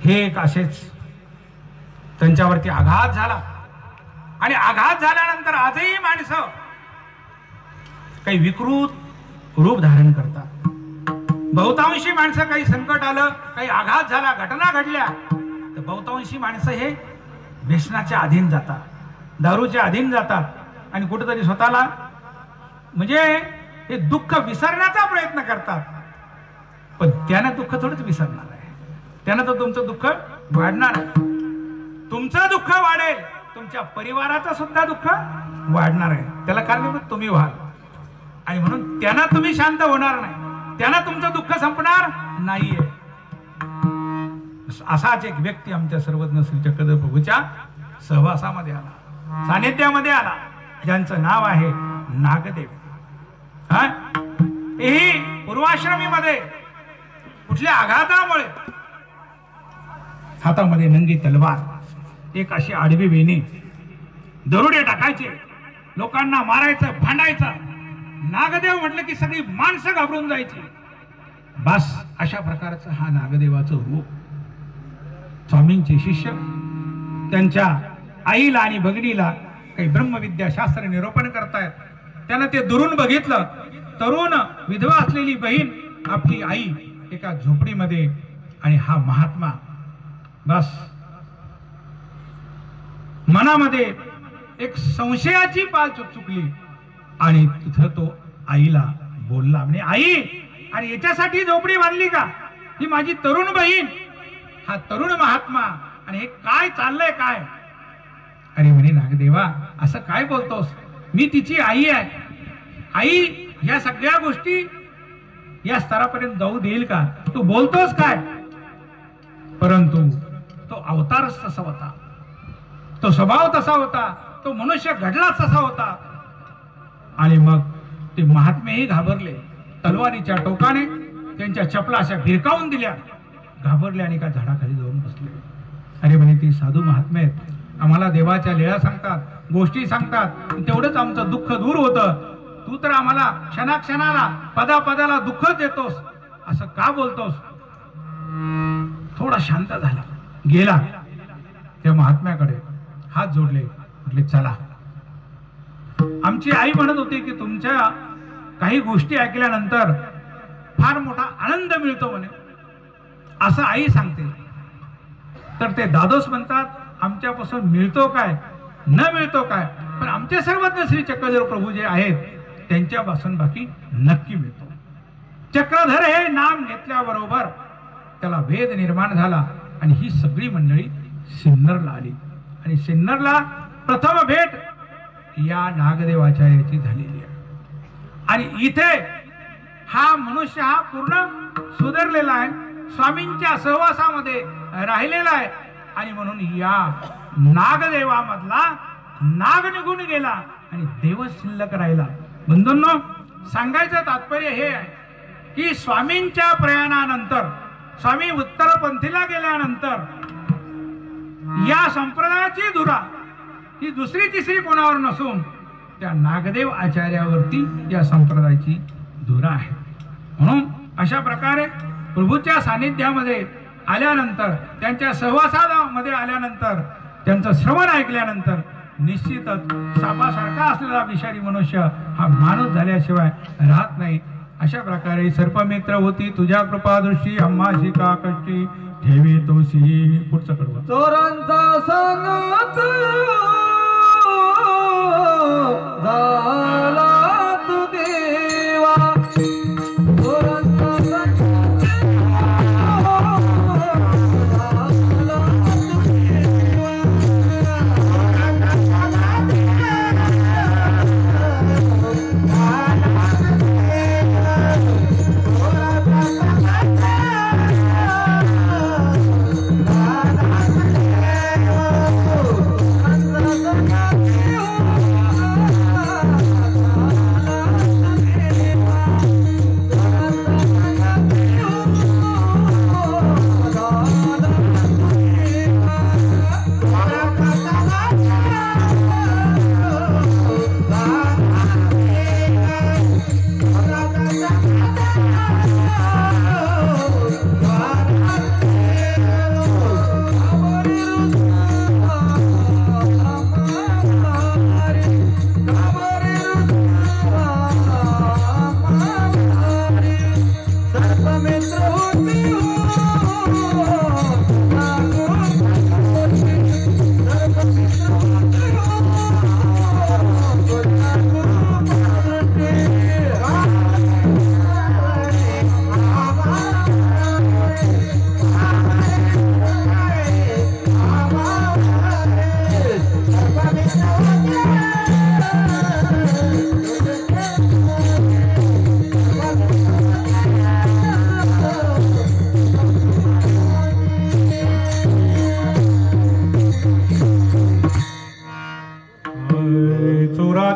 हे एक असेच त्यांच्यावरती आघात झाला. आणि आघात झाल्यानंतर आजही माणसं काही विकृत रूप धारण करतात. बहुतांशी माणसं, काही संकट आलं, काही आघात झाला, घटना घडल्या, तर बहुतांशी माणसं हे व्यसनाच्या अधीन जातात, दारूच्या अधीन जातात आणि कुठेतरी स्वतःला म्हणजे हे दुःख विसरण्याचा प्रयत्न करतात. पण त्यानं दुःख थोडंच विसरणार आहे. त्यानं तर तुमचं दुःख वाढणार आहे. तुमचं दुःख वाढेल, तुमच्या परिवाराचं सुद्धा दुःख वाढणार आहे. त्याला कारणीभूत तुम्ही व्हाल. आणि म्हणून त्यांना तुम्ही शांत होणार नाही. त्यानं तुमचं दुःख संपणार नाहीये. असाच एक व्यक्ती आमच्या सर्वज्ञ श्री चक्रधर प्रभूच्या सहवासामध्ये आला, सानिध्यामध्ये आला, ज्यांचं नाव आहे नागदेव. हेही पूर्वाश्रमीमध्ये कुठल्या आघातामुळे हातामध्ये नंगी तलवार, एक अशी आडवी वेणी, दरोडे टाकायचे, लोकांना मारायचं, भांडायचं. नागदेव म्हटलं की सगळी माणसं घाबरून जायची. बस अशा प्रकारचं हा नागदेवाचं रूप. स्वामींचे शिष्य त्यांच्या आईला आणि भगिनीला काही ब्रह्मविद्या शास्त्र निरूपण करतायत. त्यानं ते दुरून बघितलं. तरुण विधवा असलेली बहीण, आपली आई एका झोपडीमध्ये, आणि हा महात्मा. बस मनामध्ये एक संशयाची पाल चुकली आणि तिथं तो आईला बोलला, म्हणजे आई, अरे याच्यासाठी झोपडी बांधली का? ही माझी तरुण बहीण, हा तरुण महात्मा, आणि हे काय चाललंय काय? अरे म्हणे नागदेवा, असं काय बोलतोस? मी तिची आई आहे. आई या सगळ्या गोष्टी या स्तरापर्यंत जाऊ देईल का? तू बोलतोस काय? परंतु तो अवतारच तसा होता, तो स्वभाव तसा होता, तो मनुष्य घडलाच तसा होता. आणि मग ते महात्मेही घाबरले. तलवारीच्या टोकाने त्यांच्या चपला अशा भिरकावून दिल्या, घाबरले आणि एका झाडाखाली जाऊन बसले. अरे म्हणे ते साधू महात्मे आहेत, आम्हाला देवाच्या लीळा सांगतात, गोष्टी सांगतात, तेवढंच आमचं दुःख दूर होतं. तू तर आम्हाला क्षणाक्षणाला पदापदाला दुःखच देतोस, असं का बोलतोस? थोडा शांत झाला, गेला त्या महात्म्याकडे, हात जोडले, म्हटले चला. आमची आई म्हणत होती की तुमच्या काही गोष्टी ऐकल्यानंतर फार मोठा आनंद मिळतो म्हणे, असं आई सांगते. तर ते दादोस म्हणतात, आमच्यापासून मिळतो काय, न मिळतो काय, पण आमचे सर्वज्ञ श्री चक्रधर प्रभू जे आहेत त्यांच्यापासून बाकी नक्की मिळतो. चक्रधर हे नाम घेतल्याबरोबर त्याला वेद निर्माण झाला आणि ही सगळी मंडळी सिन्नरला आली. आणि सिन्नरला प्रथम भेट या नागदेवाचार्याची झालेली आहे. आणि इथे हा मनुष्य हा पूर्ण सुधारलेला आहे, स्वामींच्या सहवासामध्ये राहिलेला आहे. आणि म्हणून या नागदेवामधला नाग निघून गेला आणि देवच शिल्लक राहिला. बंधूंनो, सांगायचं तात्पर्य हे आहे की स्वामींच्या प्रयाणानंतर, स्वामी उत्तरपंथीला गेल्यानंतर या संप्रदायाची धुरा ही दुसरी तिसरी कोणावर नसून त्या नागदेव आचार्यावरती या संप्रदायाची धुरा आहे. म्हणून अशा प्रकारे प्रभूच्या सानिध्यामध्ये आल्यानंतर, त्यांच्या सहवासामध्ये आल्यानंतर, त्यांचं श्रवण ऐकल्यानंतर निश्चितच सापासारखा असलेला विषारी मनुष्य हा माणूस झाल्याशिवाय राहत नाही. अशा प्रकारे सर्पमित्र होती तुझ्या कृपादृष्टी, आम्हाशी का कष्टी ठेवी तोशी. पुढचं कडवं. चोरांचा संगत झाला तू देवा, चोरांचा संगत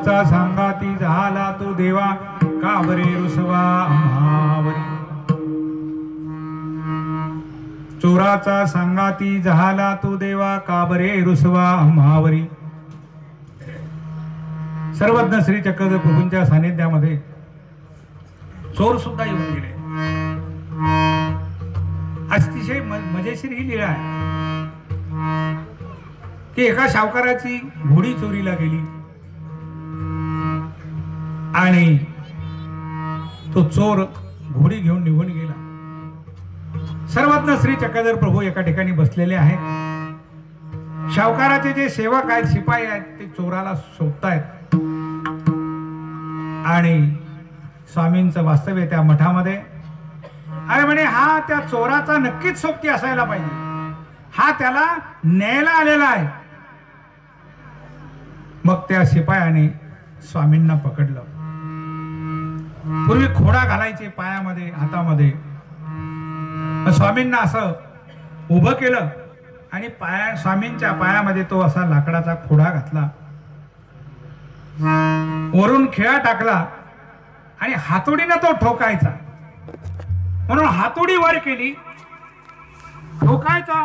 चोराचा सांगाती झाला तू देवा का बरे रुसवा आम्हावरी. चोराचा सांगाती झाला तू देवा का बरे रुसवा आम्हावरी. सर्वज्ञ श्री चक्रधर प्रभूंच्या सानिध्यामध्ये चोर सुद्धा येऊन गेले. अतिशय मजेशीर ही लीळा आहे की एका सावकाराची घोडी चोरीला गेली आणि तो चोर घोडी घेऊन निघून गेला. सर्वज्ञ श्री चक्रधर प्रभू एका ठिकाणी बसलेले आहेत. सावकाराचे जे सेवक आहेत, शिपाई आहेत, ते चोराला शोधतायत आणि स्वामींचं वास्तव्य त्या मठामध्ये. अरे म्हणे हा त्या चोराचा नक्कीच सोबती असायला पाहिजे, हा त्याला न्यायला आलेला आहे. मग त्या शिपायाने स्वामींना पकडलं. पूर्वी खोडा घालायचे पायामध्ये हातामध्ये. स्वामींना असं उभं केलं आणि स्वामींच्या पायामध्ये तो असा लाकडाचा खोडा घातला, वरून खिळा टाकला आणि हातोडीनं तो ठोकायचा. म्हणून हातोडी वर केली, ठोकायचा,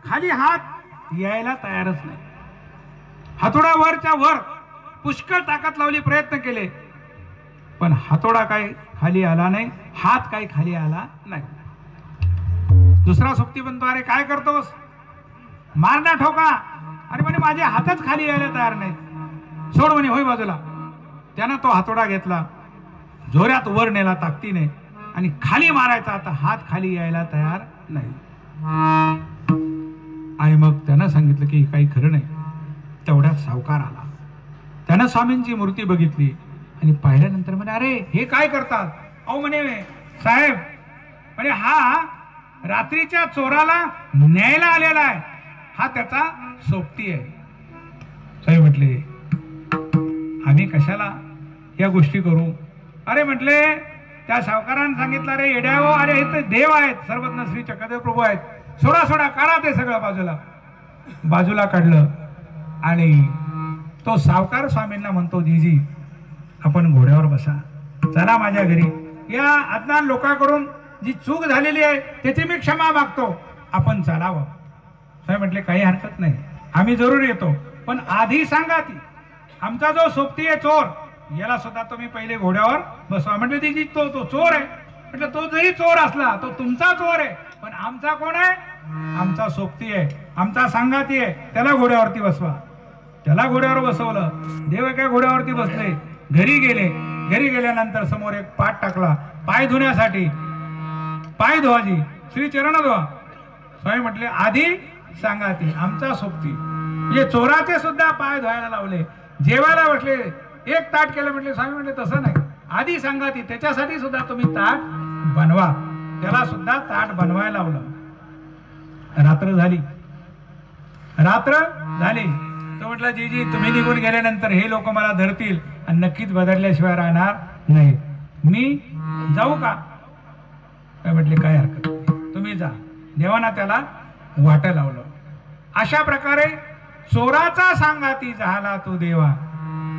खाली हात यायला तयारच नाही. हातोडा वरच्या वर पुष्कळ ताकद लावली, प्रयत्न केले, पण हातोडा काही खाली आला नाही, हात काही खाली आला नाही. दुसरा सोबती म्हणतो, अरे काय करतोस, मार ना ठोका. अरे म्हणे माझे हातच खाली यायला तयार नाहीत, सोड म्हणे, होय बाजूला. त्यानं तो हातोडा घेतला, जोरात वर नेला ताकदीने आणि खाली मारायचा, आता हात खाली यायला तयार नाही. आणि मग त्यानं सांगितलं की काही खरं नाही. तेवढ्यात सावकार आला, त्यानं स्वामींची मूर्ती बघितली आणि पाहिल्यानंतर म्हणे, अरे हे काय करतात. अहो म्हणे साहेब, म्हणे हा रात्रीच्या चोराला न्यायला आलेला आहे, हा त्याचा सोबती आहे. साहेब म्हटले, आम्ही कशाला या गोष्टी करू. अरे म्हटले, त्या सावकारानं सांगितलं, अरे येड्या हो, अरे हे तर देव आहेत, सर्वज्ञ श्री चक्रधर प्रभू आहेत, सोडा सोडा, काढा ते सगळं बाजूला. बाजूला काढलं आणि तो सावकार स्वामींना म्हणतो, जीजी आपण घोड्यावर बसा, चला माझ्या घरी. या अज्ञान लोकांकडून जी चूक झालेली आहे त्याची मी क्षमा मागतो, आपण चालावं. साहेब म्हटले, काही हरकत नाही, आम्ही जरूर येतो, पण आधी सांगा ती आमचा जो सोबती आहे चोर, याला सुद्धा तुम्ही पहिले घोड्यावर बसवा. म्हटले, ती तो चोर आहे. म्हटलं, तो जरी चोर असला तो तुमचा चोर आहे, पण आमचा कोण आहे, आमचा सोबती आहे, आमचा सांगाती आहे, त्याला घोड्यावरती बसवा. त्याला घोड्यावर बसवलं. देव एका घोड्यावरती बसले, घरी गेले. घरी गेल्यानंतर समोर एक पाट टाकला पाय धुण्यासाठी. पाय धुवाजी, श्री चरण धुवा. स्वामी म्हटले, आधी सांगाती आमचा सोबती. म्हणजे चोराचे सुद्धा पाय धुवायला लावले. जेवायला बसले, एक ताट केलं. म्हटले, स्वामी म्हटले, तसं नाही, आधी सांगाती, त्याच्यासाठी सुद्धा तुम्ही ताट बनवा. त्याला सुद्धा ताट बनवायला लावलं. रात्र झाली. तो म्हटलं, जीजी तुम्ही निघून गेल्यानंतर हे लोक मला धरतील आणि नक्कीच बदलल्याशिवाय राहणार नाही, मी जाऊ का. म्हटले, काय हरकत नाही, तुम्ही जा. देवाना त्याला वाट लावलं. अशा प्रकारे चोराचा सांगाती झाला तू देवा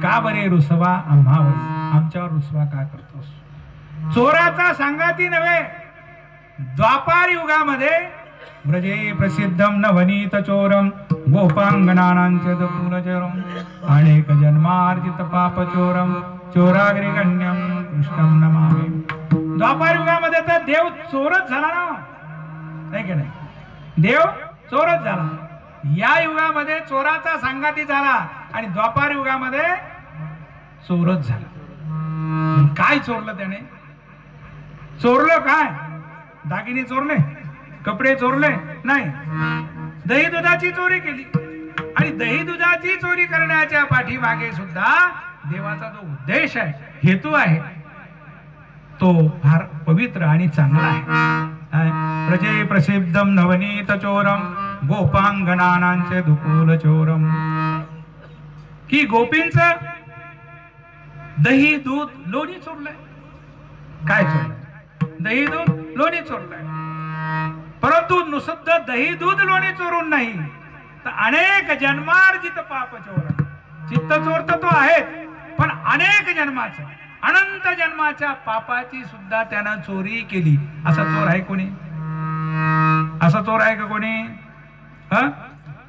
का बरे रुसवा आम्हावर. आमच्यावर रुसवा का करतोस. चोराचा सांगाती नव्हे, द्वापार युगामध्ये ब्रजे प्रसिद्धम नवनीत चोरम गोपांगणानांचे दुकुलचोरम अनेक जन्मार्जित पाप चोरम चोराग्री गण्यम कृष्णम नमामि. द्वापार युगामध्ये तर देव चोरच झाला ना, नाही की नाही, देव चोरच झाला. या युगामध्ये चोराचा सांगाती झाला आणि द्वापार युगामध्ये चोरच झाला. काय चोरलं त्याने, चोरलं काय, दागिने चोरले, कपडे चोरले नाही, दही दुधाची चोरी केली. आणि दही दुधाची चोरी करण्याच्या पाठीमागे सुद्धा देवाचा जो उद्देश आहे, हेतू आहे, तो फार पवित्र आणि चांगला आहे. प्रजे प्रसिद्धम नवनीत चोरम गोपांगणानांचे दुकुल चोरम. की गोपींचं दही दूध लोणी चोरलंय. काय चोरलंय, दही दूध लोणी चोरलंय. परंतु नुसतं दही दूध लोणी चोरून नाही, तर अनेक जन्मार्जित पाप चोर. चित्त चोर तर तो आहे, पण अनेक जन्माचं अनंत जन्माच्या पापाची सुद्धा त्यानं चोरी केली. असा चोर आहे कोणी? असा चोर आहे का कोणी?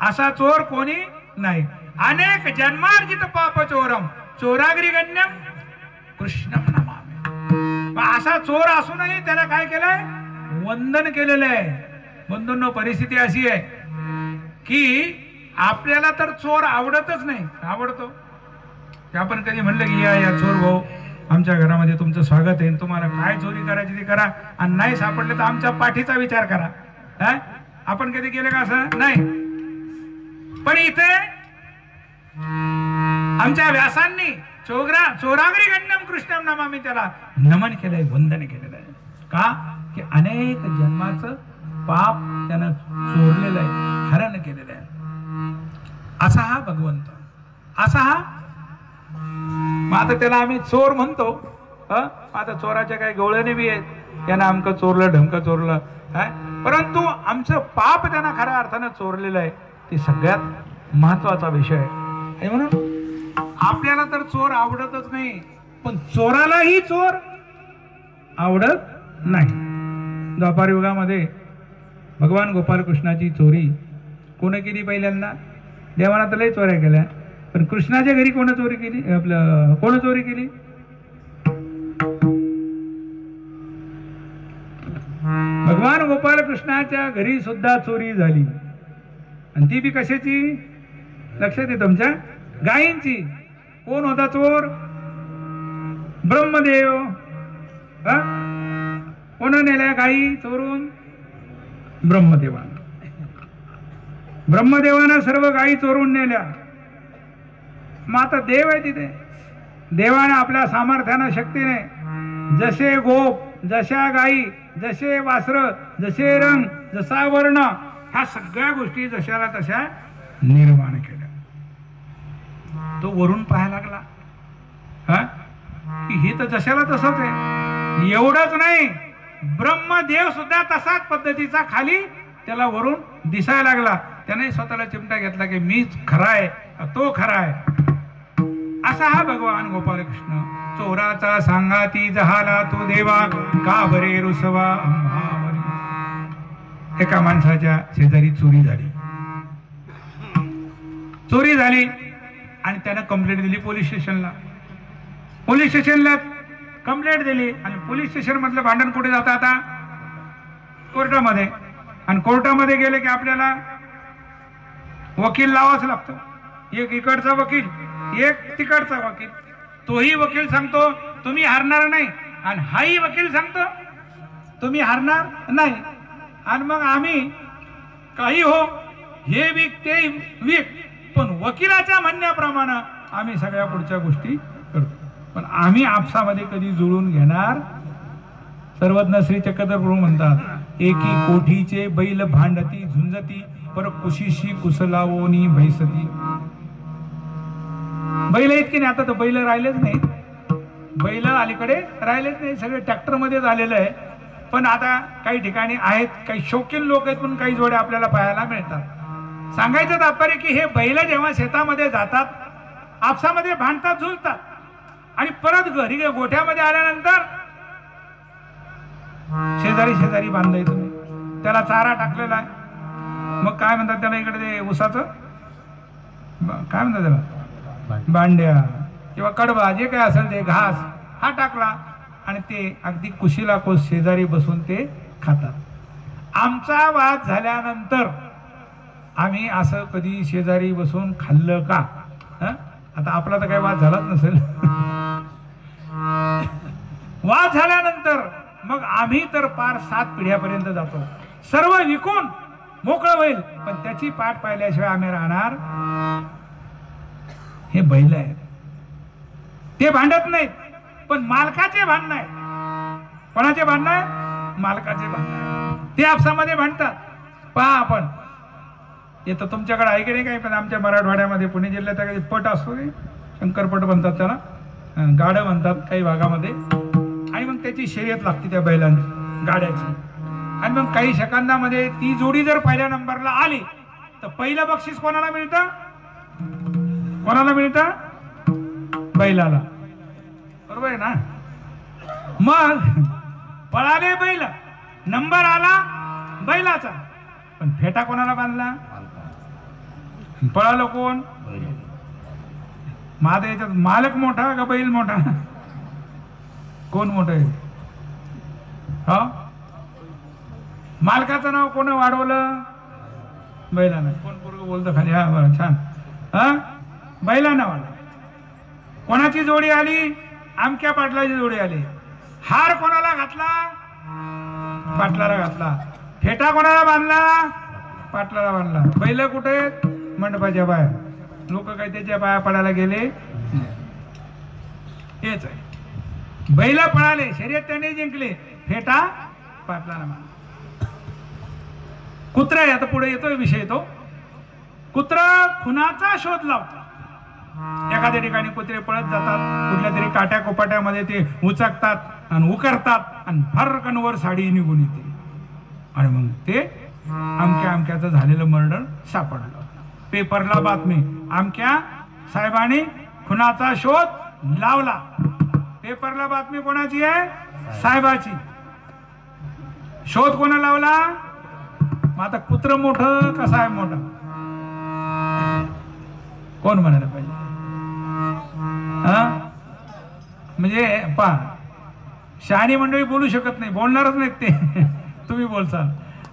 असा चोर कोणी नाही. अनेक जन्मार्जित पाप चोरम चोराग्री गण्यम कृष्णम नमामि. असा चोर असूनही त्याला काय केलंय? वंदन केलेलं आहे. बंधूंनो, परिस्थिती अशी आहे की आपल्याला तर चोर आवडतच नाही. आवडतो की आपण कधी म्हणलं की या चोर भाऊ आमच्या घरामध्ये तुमचं स्वागत आहे, तुम्हाला काय चोरी करायची ती करा, आणि नाही सापडले तर आमच्या पाठीचा विचार करा. आपण कधी केलं का असं? नाही. पण इथे आमच्या व्यासांनी चोराग्री गण्यम कृष्णम नमामि त्याला नमन केलंय, वंदन केलेलं आहे. का? की अनेक जन्माचं पाप त्यानं चोरलेलं आहे, हरण केलेलं आहे. असा हा भगवंत, असा हा. मग आता त्याला आम्ही चोर म्हणतो. आता चोराच्या काही गवळणे बी आहेत, यानं आमकं चोरलं ढमकं चोरलं, परंतु आमचं पाप त्यांना खऱ्या अर्थानं चोरलेलं आहे. ते सगळ्यात महत्वाचा विषय आहे. आणि म्हणून आपल्याला तर चोर आवडतच नाही, पण चोरालाही चोर आवडत नाही. द्वापार युगामध्ये भगवान गोपालकृष्णाची चोरी कोण केली? पहिल्यांदा देवाना तर लय चोऱ्या केल्या, पण कृष्णाच्या घरी कोण चोरी केली? कोण चोरी केली? भगवान गोपालकृष्णाच्या घरी सुद्धा चोरी झाली. आणि ती बी कशाची? लक्षात आहे तुमच्या? गायींची. कोण होता चोर? ब्रह्मदेव. कोण नेल्या गायी चोरून? ब्रह्मदेवानं. ब्रह्मदेवानं सर्व गायी चोरून नेल्या. मग आता देव आहे तिथे. देवाने आपल्या सामर्थ्यानं शक्तीने जसे गोप, जशा गायी, जसे वासर, जसे रंग, जसा वर्ण, ह्या सगळ्या गोष्टी जशाला तशा निर्माण केल्या. तो वरून पाहायला लागला की हे तर जशाला तसंच आहे. एवढंच नाही, ब्रह्मदेव सुद्धा तसाच पद्धतीचा खाली त्याला वरून दिसायला लागला. त्याने स्वतःला चिमटा घेतला की मीच खरा आहे, तो खरा आहे. असा हा भगवान गोपालकृष्ण. चोराचा सांगाती जहाला तो देवा, का बरे रुसवा आम्हावरी. एका माणसाच्या शेजारी चोरी झाली. चोरी झाली आणि त्यानं कंप्लेंट दिली पोलीस स्टेशनला. पोलीस स्टेशनला कंप्लेंट दिली आणि पोलीस स्टेशन मधलं भांडण कुठे जातं आता? कोर्टामध्ये. आणि कोर्टामध्ये गेले की आपल्याला वकील लावाच लागतो. एक इकडचा वकील, एक तिकडचा वकील. तोही वकील सांगतो तुम्ही हारणार नाही, आणि हाही वकील सांगतो तुम्ही हारणार नाही. आणि मग आम्ही काही हो, हे विक ते विक, पण वकिलाच्या म्हणण्याप्रमाणे आम्ही सगळ्या पुढच्या गोष्टी करतो. पण आम्ही आपसामध्ये कधी जुळून घेणार. सर्वज्ञ श्री चक्रधर प्रभू म्हणतात, एकी कोठीचे बैल भांडती झुंजती, पर कुशीशी कुसलावोनी भैसती. बैल आहेत की नाही? आता तर बैल राहिलेच नाही. बैल अलीकडे राहिलेच नाही, सगळे ट्रॅक्टर मध्ये झालेलं आहे. पण आता काही ठिकाणी आहेत, काही शौकीन लोक आहेत, पण काही जोड्या आपल्याला पाहायला मिळतात. सांगायचं तात्पर्य की हे बैल जेव्हा शेतामध्ये जातात, आपसामध्ये भांडतात, झुलतात, आणि परत घरी गोठ्यामध्ये आल्यानंतर शेजारी शेजारी बांधायचं. त्याला चारा टाकलेला आहे. मग काय म्हणतात त्याला इकडे? ते उसाचं काय म्हणतात त्याला? बांड्या किंवा कडबा, जे काय असेल ते घास हा टाकला, आणि ते अगदी कुशीला कोस शेजारी बसून ते खातात. आमचा वाद झाल्यानंतर आम्ही असं कधी शेजारी बसून खाल्लं का? आता आपला तर काही वाद झालाच नसेल. वाद झाल्यानंतर मग आम्ही तर पार 7 पिढ्यापर्यंत जातो. सर्व विकून मोकळं होईल, पण त्याची पाठ पाहिल्याशिवाय आम्ही राहणार. हे बैल आहेत, ते भांडत नाहीत, पण मालकाचे भांडण आहे. कोणाचे भांडण आहे? मालकाचे भांडण आहे. ते आपसामध्ये भांडतात. पहा आपण येतं तुमच्याकडे आहे की नाही काही, पण आमच्या मराठवाड्यामध्ये पुणे जिल्ह्यात काही पट असतो, शंकरपट म्हणतात त्याला, गाडं म्हणतात काही भागामध्ये. आणि मग त्याची शर्यत लागते त्या बैलांची, गाड्याची. आणि मग काही सेकंदामध्ये ती जोडी जर पहिल्या नंबरला आली तर पहिलं बक्षीस कोणाला मिळतं? कोणाला मिळतं? बैलाला, बरोबर आहे ना? मग पळाले बैल, नंबर आला बैलाचा, पण फेटा कोणाला बांधला? पळालो कोण? माझा याच्यात मालक मोठा का बैल मोठा? कोण मोठं आहे? हो, मालकाचं नाव कोण वाढवलं? बैलानं. कोण पोरगं बोलतं खाली? हा बरं, छान. हा, बैलानं वाढवलं. कोणाची जोडी आली? आमक्या पाटलाची जोडी आली. हार कोणाला घातला? पाटलाला घातला. फेटा कोणाला बांधला? पाटलाला बांधला. बैल कुठे? मंडपाच्या बाहेर. लोक काय त्याच्या पाया पडायला गेले? हेच आहे. बैल पळाले, शर्यत त्याने जिंकले, फेटा पाटलाला बांधला. कुत्रा आहे, आता पुढे येतोय विषय. तो कुत्रा खुनाचा शोध लावतो. एखाद्या ठिकाणी कुत्रे पळत जातात, कुठल्या तरी काट्या कोपाट्यामध्ये ते उचकतात आणि उकरतात आणि फरकन वर साडी निघून येते आणि मग ते अमक्याचं झालेलं मर्डर सापडलं. पेपरला बातमी, अमक्या साहेबांनी खुनाचा शोध लावला. पेपरला बातमी कोणाची आहे? साहेबाची. शोध कोणा लावला? मग आता कुत्र मोठं का साहेब मोठा? कोण म्हणायला पाहिजे? हा, म्हणजे पहा, शहाणी मंडळी बोलू शकत नाही, बोलणारच नाहीत ते. तुम्ही बोलसाल.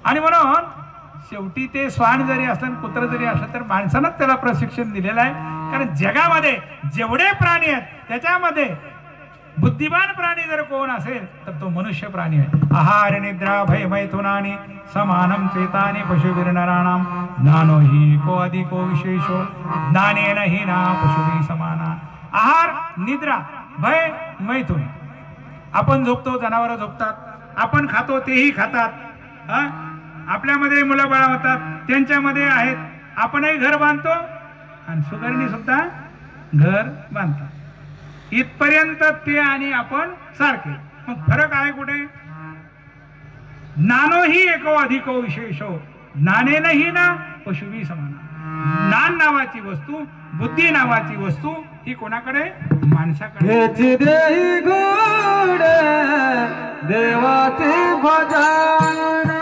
आणि म्हणून शेवटी ते श्वान जरी असलं, कुत्र जरी असलं, तर माणसानंच त्याला प्रशिक्षण दिलेलं आहे. कारण जगामध्ये जेवढे प्राणी आहेत त्याच्यामध्ये बुद्धिमान प्राणी जर कोण असेल तर तो मनुष्य प्राणी आहे. आहार निद्रा भय मैथुनानि समानम चेतानि पशुभिर्नराणाम ज्ञानो हि को अधिको विशेषो ज्ञानेन हि ना पशुभि समाना. आहार निद्रा भय मैथुन. आपण झोपतो, जनावरं झोपतात, आपण खातो तेही खातात, आपल्यामध्ये मुलं बाळ होतात, त्यांच्यामध्ये आहेत. आपणही घर बांधतो आणि सुगरणी सुद्धा घर बांधतात. इथपर्यंत ते आणि आपण सारखे. मग फरक आहे कुठे? ज्ञानो ही एको अधिको विशेषो ज्ञानेन ही ना पशुभी समाना. ज्ञान नावाची वस्तू, बुद्धी नावाची वस्तू ही कोणाकडे? माणसाकडे. देही गोड देवाचे भजन,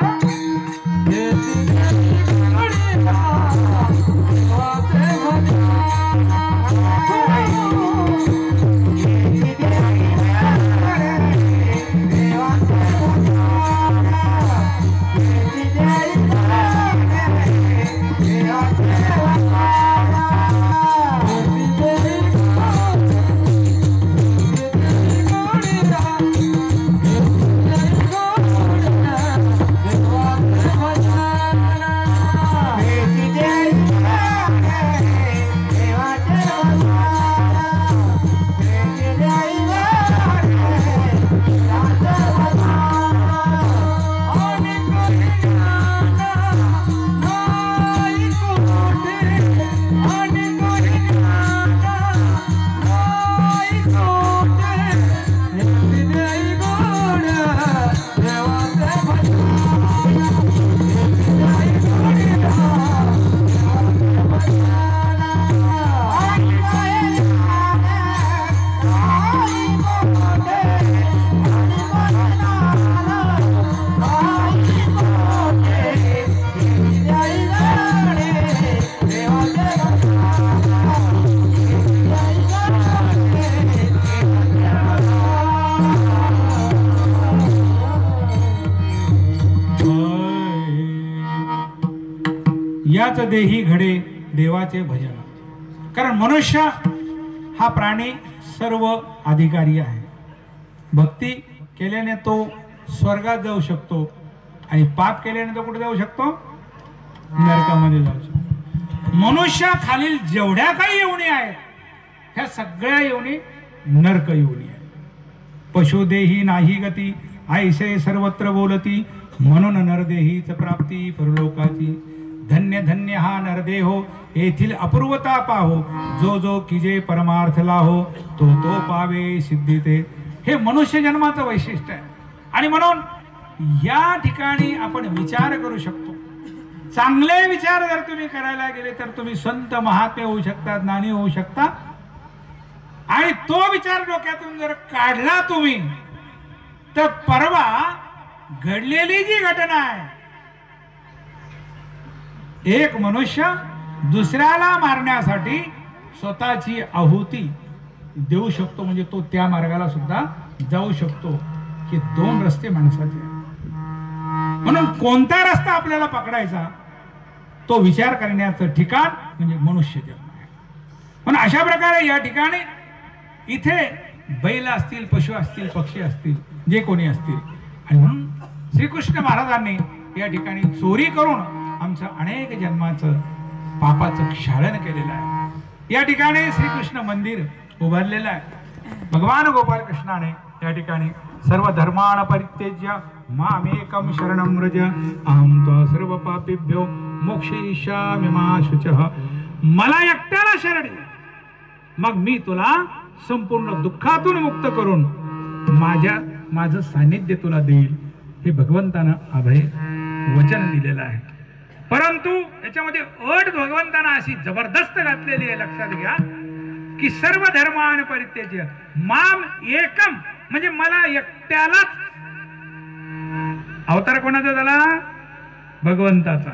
याच देही घडे देवाचे भजन. कारण मनुष्य हा प्राणी सर्व अधिकारी आहे. भक्ती केल्याने तो स्वर्गात जाऊ शकतो आणि पाप केल्याने तो कुठे जाऊ शकतो? नरकामध्ये जाऊ शकतो. मनुष्य खालील जेवढ्या काही योनी आहेत ह्या सगळ्या योनी नरक योनी आहेत. पशुदेही नाही गती ऐसे सर्वत्र बोलती म्हणून नरदेहीच प्राप्ती परलोकाची. धन्य धन्य हा नरदेहो येथील अपूर्वता पाहो जो जो किजे परमार्थ लाहो तो तो पावे सिद्धी ते. हे मनुष्य जन्माचं वैशिष्ट्य आहे. आणि म्हणून या ठिकाणी आपण विचार करू शकतो. चांगले विचार जर तुम्ही करायला गेले तर तुम्ही संत महात्मे होऊ शकता, ज्ञानी होऊ शकता. आणि तो विचार डोक्यातून जर काढला तुम्ही तर परवा घडलेली जी घटना आहे, एक मनुष्य दुसऱ्याला मारण्यासाठी स्वतःची आहुती देऊ शकतो, म्हणजे तो त्या मार्गाला सुद्धा जाऊ शकतो. हे दोन रस्ते माणसाचे आहेत. म्हणून कोणता रस्ता आपल्याला पकडायचा तो विचार करण्याचं ठिकाण म्हणजे मनुष्य जन्म आहे. म्हणून अशा प्रकारे या ठिकाणी इथे बैल असतील, पशु असतील, पक्षी असतील, जे कोणी असतील, आणि म्हणून श्रीकृष्ण महाराजांनी या ठिकाणी चोरी करून आमचं अनेक जन्माचं पापाचं क्षालन केलेलं आहे. या ठिकाणी श्रीकृष्ण मंदिर उभारलेलं आहे. भगवान गोपाल कृष्णाने या ठिकाणी सर्व धर्माण परित्यज्य मामेकं शरणं व्रज अहं त्वा सर्व पापेभ्यो मोक्षयिष्यामि मा शुचः. मला एकट्याला शरण ये, मग मी तुला संपूर्ण दुःखातून मुक्त करून माझं सानिध्य तुला देईल. हे भगवंतानं अभय वचन दिलेलं आहे. परंतु याच्यामध्ये अट भगवंतानं अशी जबरदस्त घातलेली आहे, लक्षात घ्या की सर्व धर्मान परित्यज्य माम एकम, म्हणजे मला एकट्यालाच. अवतार कोणाचा झाला? भगवंताचा.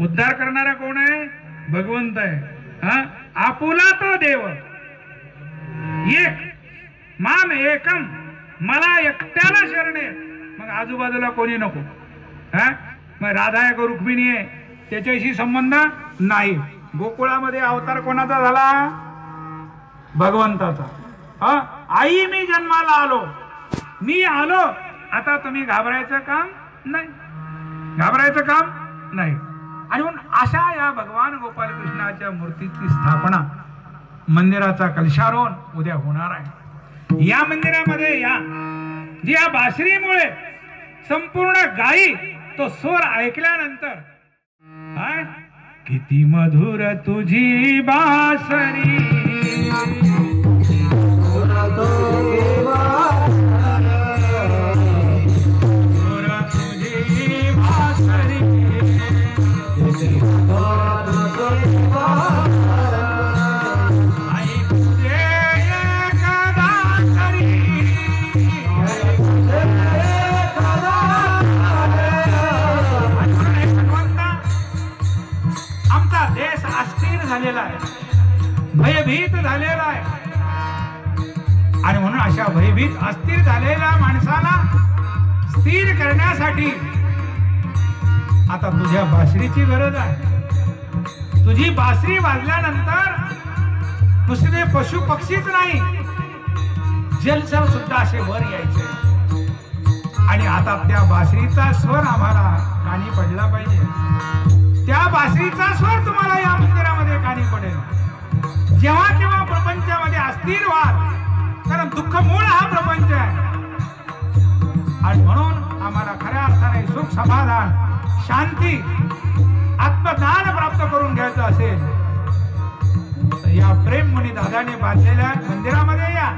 उद्धार करणारा कोण आहे? भगवंत आहे. हा, आपुला तो देव एक. माम एकम, मला एकट्याला शरण आहे, मग आजूबाजूला कोणी नको. हा, मग राधा आहे का रुक्मिणी आहे त्याच्याशी संबंध नाही. गोकुळामध्ये अवतार कोणाचा झाला? भगवंताचा. हा, आई मी जन्माला आलो, मी आलो, आता तुम्ही घाबरायचं काम नाही, घाबरायचं काम नाही. आणि म्हणून अशा या भगवान गोपाल कृष्णाच्या मूर्तीची स्थापना, मंदिराचा कलशारोहण उद्या होणार आहे. या मंदिरामध्ये या बासरीमुळे संपूर्ण गायी तो स्वर ऐकल्यानंतर किती मधुर तुझी बासरी, झालेला आहे, भयभीत झालेला आहे. आणि म्हणून अशा भयभीत अस्थिर झालेल्या माणसाला स्थिर करण्यासाठी आता तुझ्या बासरीची गरज आहे. तुझी बासरी वाजल्यानंतर नुसते पशु पक्षीच नाही, जलचर सुद्धा असे वर यायचे. आणि आता त्या बासरीचा स्वर आम्हाला कानी पडला पाहिजे. त्या बासरीचा स्वर तुम्हाला या मंदिरामध्ये कानी पडेल. जेव्हा केव्हा प्रपंचामध्ये अस्थिर व्हाल, कारण दुःख मूळ हा प्रपंच आहे. आणि म्हणून आम्हाला खऱ्या अर्थाने सुख, समाधान, शांती, आत्मज्ञान प्राप्त करून घ्यायचं असेल तर या प्रेम मुनी दादाने बांधलेल्या मंदिरामध्ये या.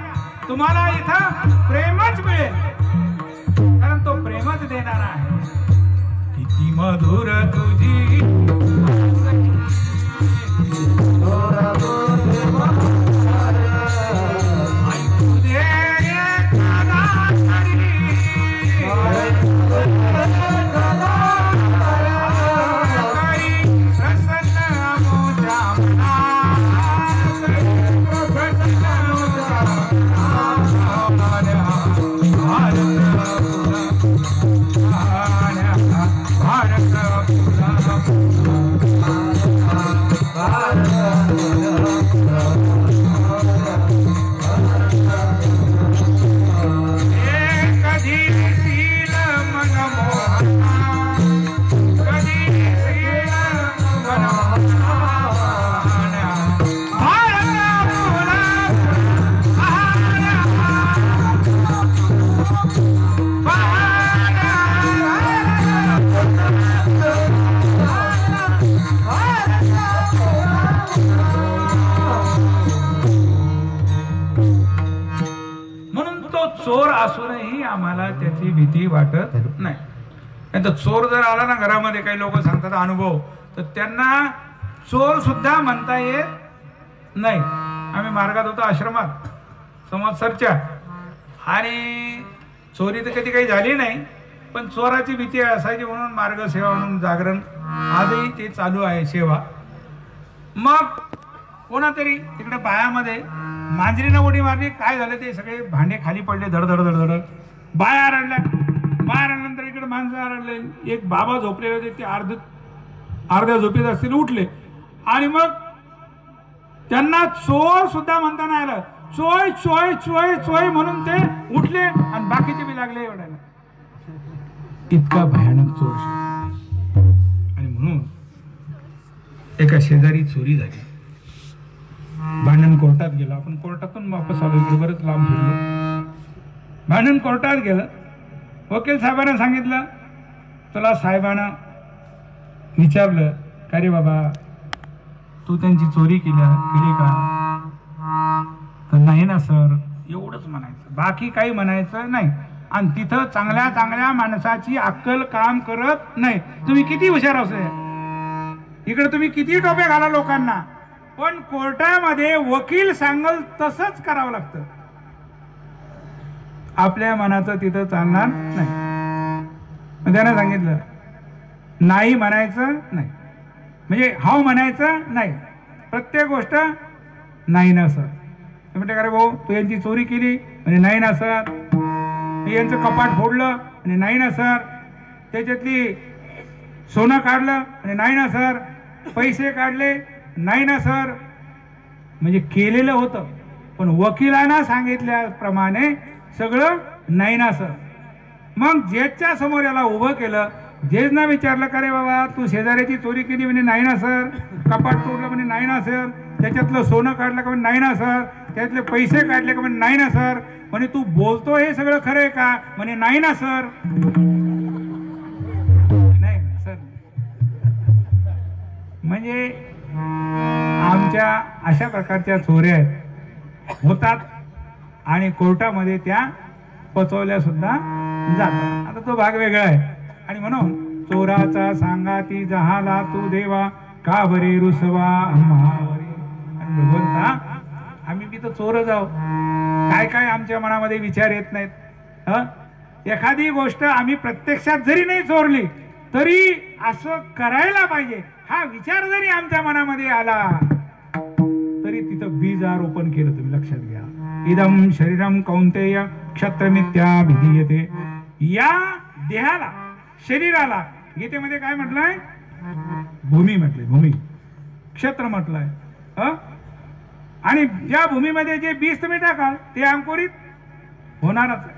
तुम्हाला इथं प्रेमच मिळेल, कारण तो प्रेमच देणारा आहे. किती मधुर तुझी चोर असूनही आम्हाला त्याची भीती वाटत नाही. तर चोर जर आला ना घरामध्ये, काही लोक सांगतात अनुभव, तर त्यांना चोर सुद्धा म्हणता येत नाही. आम्ही मार्गात होतो आश्रमात, संवत्सरच्या. आणि चोरी तर कधी काही झाली नाही, पण चोराची भीती असायची म्हणून मार्गसेवा म्हणून जागरण आजही ते चालू आहे सेवा. मग कोणातरी तिकडे बायामध्ये मांजरीनं उडी मारली. काय झालं, ते सगळे भांडे खाली पडले धडधड धडधड. बाया आरडल्या. बाया आरडल्यानंतर इकडे माणसं आरडले. एक बाबा झोपलेले होते, ते अर्ध्या झोपेत असतील, उठले. आणि मग त्यांना चोर सुद्धा म्हणता नाही आलं. चोय चोय चोय चोय म्हणून ते उठले आणि बाकीचे बी लागले एवढ्याला. इतका भयानक चोर. आणि म्हणून एका शेजारी चोरी झाली. भांडण कोर्टात गेलं. आपण कोर्टातून वापस आलो, इकडे बरंच लांब फिरलो. भांडण कोर्टात गेलं. वकील साहेबांना सांगितलं. तुला साहेबांना विचारलं, का रे बाबा, तू त्यांची चोरी केली का? तर नाही ना सर, एवढंच म्हणायचं, बाकी काही म्हणायचं नाही. आणि तिथं चांगल्या चांगल्या माणसाची अक्कल काम करत नाही. तुम्ही किती हुशार असे, इकडे तुम्ही किती टोपे घाला लोकांना, पण कोर्टामध्ये वकील सांगल तसंच करावं लागतं. आपल्या मनाचं तिथं चालणार नाही. त्यानं सांगितलं, नाही म्हणायचं नाही, म्हणजे हाव म्हणायचं नाही, प्रत्येक गोष्ट नाही ना सर. म्हणते का रे भाऊ, तू यांची चोरी केली? म्हणजे नाही ना सर. यांचं कपाट फोडलं? आणि नाही ना सर. त्याच्यातली सोनं काढलं? आणि नाही ना सर. पैसे काढले? नाही ना सर. म्हणजे केलेलं होतं, पण वकिलांना सांगितल्याप्रमाणे सगळं नाही ना सर. मग जजच्या समोर याला उभं केलं. जजनं विचारलं, का रे बाबा, तू शेजाऱ्याची चोरी केली? म्हणजे नाही ना सर. कपाट तोडलं? म्हणजे नाही ना सर. त्याच्यातलं सोनं काढलं का? म्हणजे नाही ना सर. त्यातले पैसे काढले का? म्हणजे नाही ना सर. म्हणे तू बोलतो हे सगळं खरं आहे का? म्हणे नाही ना सर. नाही सर. म्हणजे आमच्या अशा प्रकारच्या चोऱ्या होतात आणि कोर्टामध्ये त्या पचवल्या सुद्धा जातात. आता तो भाग वेगळा आहे. आणि म्हणून चोराचा सांगाती जहाला तू देवा, का बरे रुसवा आम्हावरी. आणि भगवंता, आम्ही बी तर चोर जाऊ, काय काय आमच्या मनामध्ये विचार येत नाहीत. एखादी गोष्ट आम्ही प्रत्यक्षात जरी नाही चोरली तरी असं करायला पाहिजे हा विचार जरी आमच्या मनामध्ये आला तरी तिथं बीज आरोपण केलं. तुम्ही लक्षात घ्या. इदम शरीरम कौंतेय क्षत्रमित्या विधीयते. या देहाला, शरीराला गीतेमध्ये काय म्हटलंय? भूमी म्हटलंय, भूमी. क्षत्र म्हटलंय. आणि ज्या भूमीमध्ये जे बीज तुम्ही टाकाल ते अंकुरित होणारच आहे.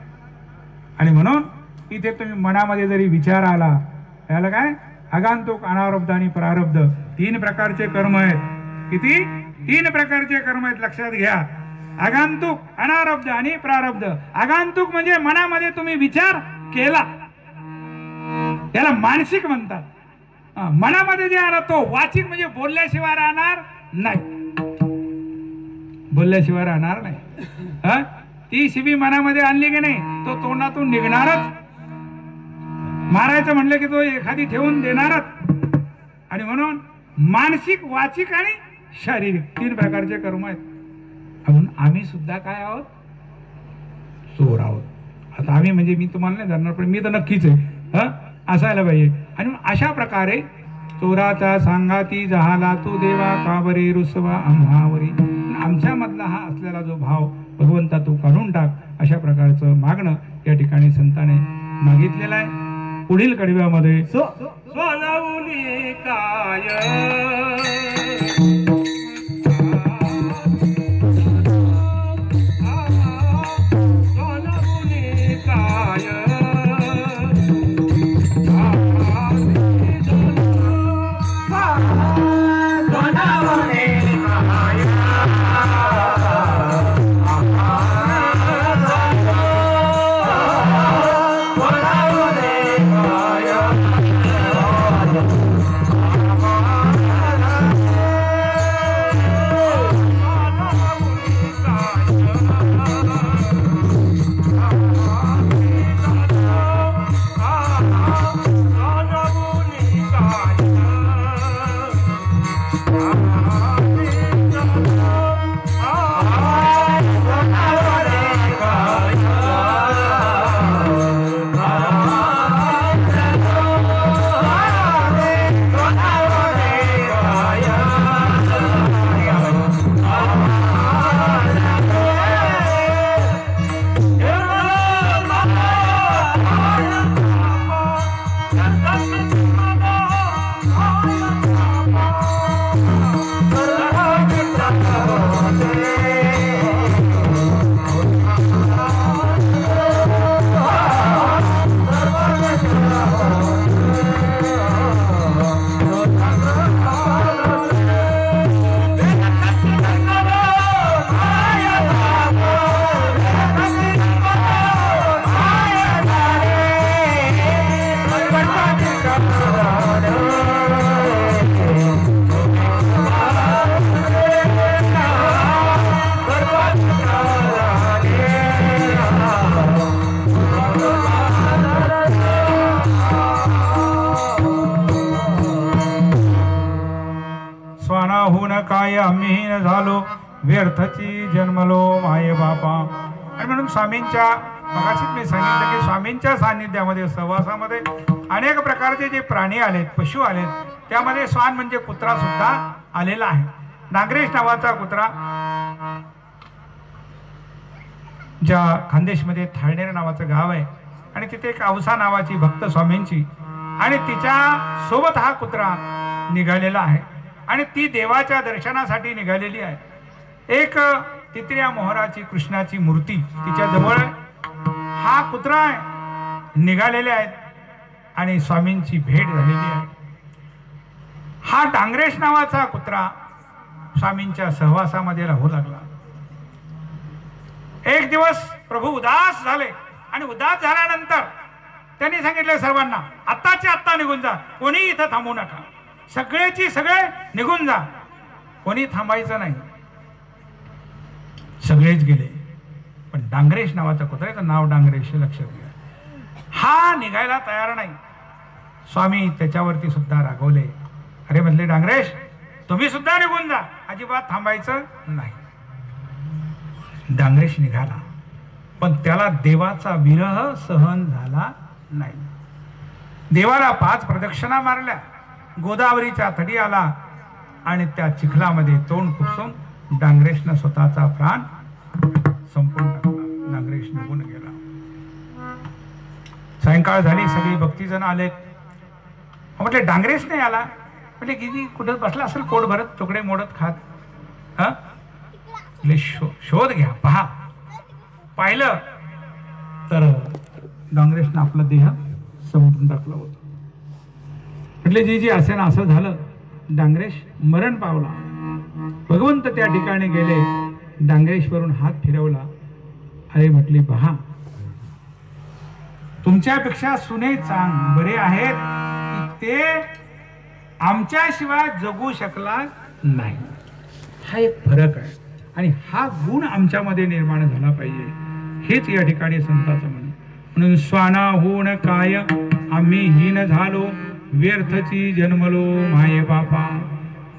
आणि म्हणून इथे तुम्ही मनामध्ये जरी विचार आला, त्याला काय? आगंतुक, अनारब्ध आणि प्रारब्ध, 3 प्रकारचे कर्म आहेत. किती? 3 प्रकारचे कर्म आहेत, लक्षात घ्या. आगंतुक, अनारब्ध आणि प्रारब्ध. आगंतुक म्हणजे मनामध्ये तुम्ही विचार केला, त्याला मानसिक म्हणतात. मनामध्ये जे आला तो वाचिक, म्हणजे बोलल्याशिवाय राहणार नाही. बोलल्याशिवाय राहणार नाही. ती शिबी मनामध्ये आणली की नाही, तो तोंडातून निघणारच. मारायचं म्हणलं की तो एखादी ठेवून देणारच. आणि म्हणून मानसिक, वाचिक आणि शारीरिक 3 प्रकारचे कर्म आहेत. म्हणून आम्ही सुद्धा काय आहोत? चोर आहोत. आता आम्ही म्हणजे मी तुम्हाला नाही धरणार, पण मी तर नक्कीच आहे. असायला पाहिजे. आणि अशा प्रकारे चोराचा सांगाती जहाला तू देवा, का बरे रुसवा आम्हावरी. आमच्या मधला हा असलेला जो भाव भगवंता तू काढून टाक, अशा प्रकारचं मागणं या ठिकाणी संताने मागितलेलं आहे. पुढील कडव्यामध्ये सोनवली काय व्यर्थची जन्मलो माये बापा. आणि म्हणून स्वामींच्या मगाशीच मी सांगितलं की स्वामींच्या सान्निध्यामध्ये सहवासामध्ये अनेक प्रकारचे जे प्राणी आलेत, पशु आलेत, त्यामध्ये स्वान म्हणजे कुत्रा सुद्धा आलेला आहे. नागरेश नावाचा कुत्रा ज्या खानदेशमध्ये थाळनेर नावाचं गाव आहे आणि तिथे एक औसा नावाची भक्त स्वामींची आणि तिच्या सोबत हा कुत्रा निघालेला आहे आणि ती देवाच्या दर्शनासाठी निघालेली आहे. एक तित्र्या मोहराची कृष्णाची मूर्ती तिच्या जवळ हा कुत्रा निघालेले आहेत आणि स्वामींची भेट झालेली आहे. हा डांगरेश नावाचा कुत्रा स्वामींच्या सहवासामध्ये राहू लागला. एक दिवस प्रभू उदास झाले आणि उदास झाल्यानंतर त्यांनी सांगितले सर्वांना, आत्ताच्या आत्ता निघून जा, कोणी इथं थांबू नका, सगळेची सगळे निघून जा, कोणी थांबायचं नाही. सगळेच गेले. पण डांगरेश नावाचा कुत्रा, तर नाव डांगरेश लक्षात घ्या, हा निघायला तयार नाही. स्वामी त्याच्यावरती सुद्धा रागवले. अरे म्हटले, डांगरेश तुम्ही सुद्धा निघून जा, अजिबात थांबायचं नाही. डांगरेश निघाला पण त्याला देवाचा विरह सहन झाला नाही. देवाला 5 प्रदक्षिणा मारल्या, गोदावरीच्या तडी आला आणि त्या चिखलामध्ये तोंड खुपसून डांगरेशनं स्वतःचा प्राण संपून टाकला. डांगरेश निघून गेला. सायंकाळ झाली, सगळी भक्तीजन आलेत. म्हटले डांगरेश नाही आला. म्हटले किती कुठं बसला असेल पोट भरत तुकडे मोडत खात. हा शोध घ्या, पहा. पाहिलं तर डांगरेशनं आपला देह संपून टाकला होता. म्हटले जी असे ना असं झालं. डांगरेश मरण पावला. भगवंत त्या ठिकाणी गेले, डांगरेशवरून हात फिरवला. अरे म्हटली, पहा तुमच्यापेक्षा सुने चांग बरे आहेत, ते आमच्याशिवाय जगू शकला नाही. हा एक फरक आहे आणि हा गुण आमच्यामध्ये निर्माण झाला पाहिजे, हेच या ठिकाणी संतांचं म्हणणं. म्हणून स्वानाहून काय आम्ही हीन झालो, व्यर्थची जन्मलो माये बापा.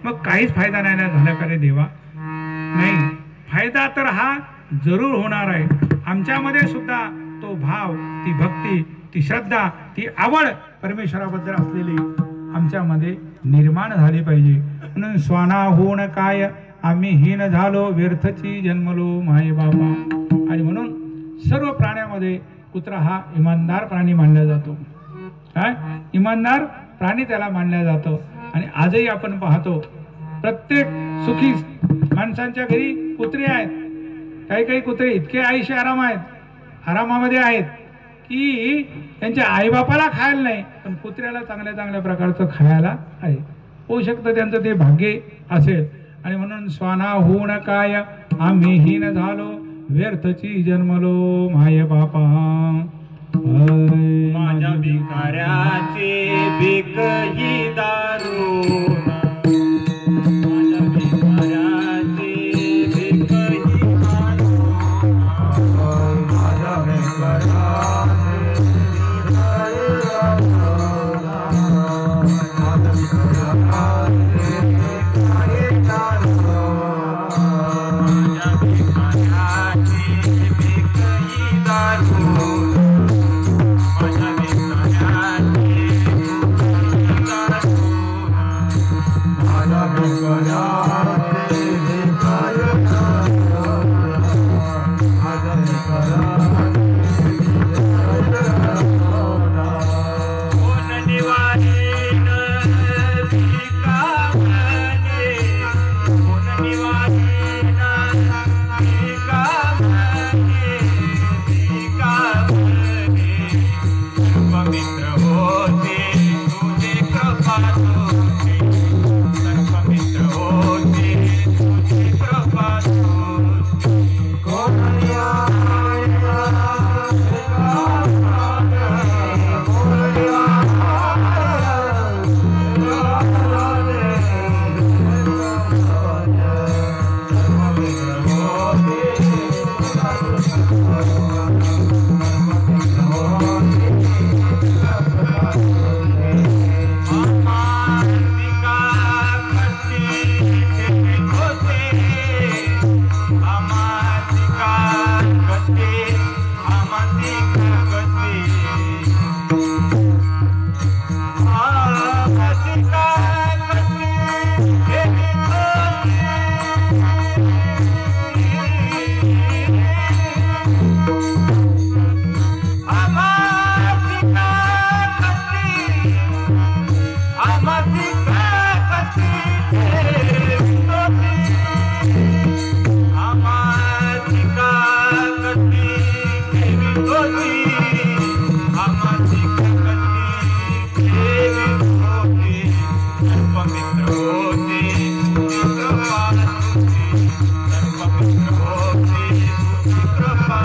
मग काहीच फायदा नाही ना झाला का रे देवा? नाही, फायदा तर हा जरूर होणार आहे. आमच्यामध्ये सुद्धा तो भाव, ती भक्ती, ती श्रद्धा, ती आवड परमेश्वराबद्दल असलेली आमच्यामध्ये निर्माण झाली पाहिजे. म्हणून स्वानाहून काय आम्ही हीन झालो, व्यर्थची जन्मलो माये बाबा. आणि म्हणून सर्व प्राण्यामध्ये कुत्रा हा इमानदार प्राणी मानला जातो. काय इमानदार प्राणी त्याला मानला जातो. आणि आजही आपण पाहतो प्रत्येक सुखी माणसांच्या घरी कुत्रे आहेत. काही काही कुत्रे इतके आयुष्य आरामामध्ये आहेत की त्यांच्या आईबापाला खायला नाही, पण कुत्र्याला चांगल्या चांगल्या प्रकारचं खायला आहे. होऊ शकतं त्यांचं ते भाग्य असेल. आणि म्हणून स्वानाहून काय आम्ही हीन झालो, व्यर्थची जन्मलो माय बापा. माझ्या भिकाऱ्याचे भीक ही दारू, माझ्या भिकाऱ्याचे भीक ही दारू, माझ्या भिकाऱ्याचे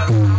ah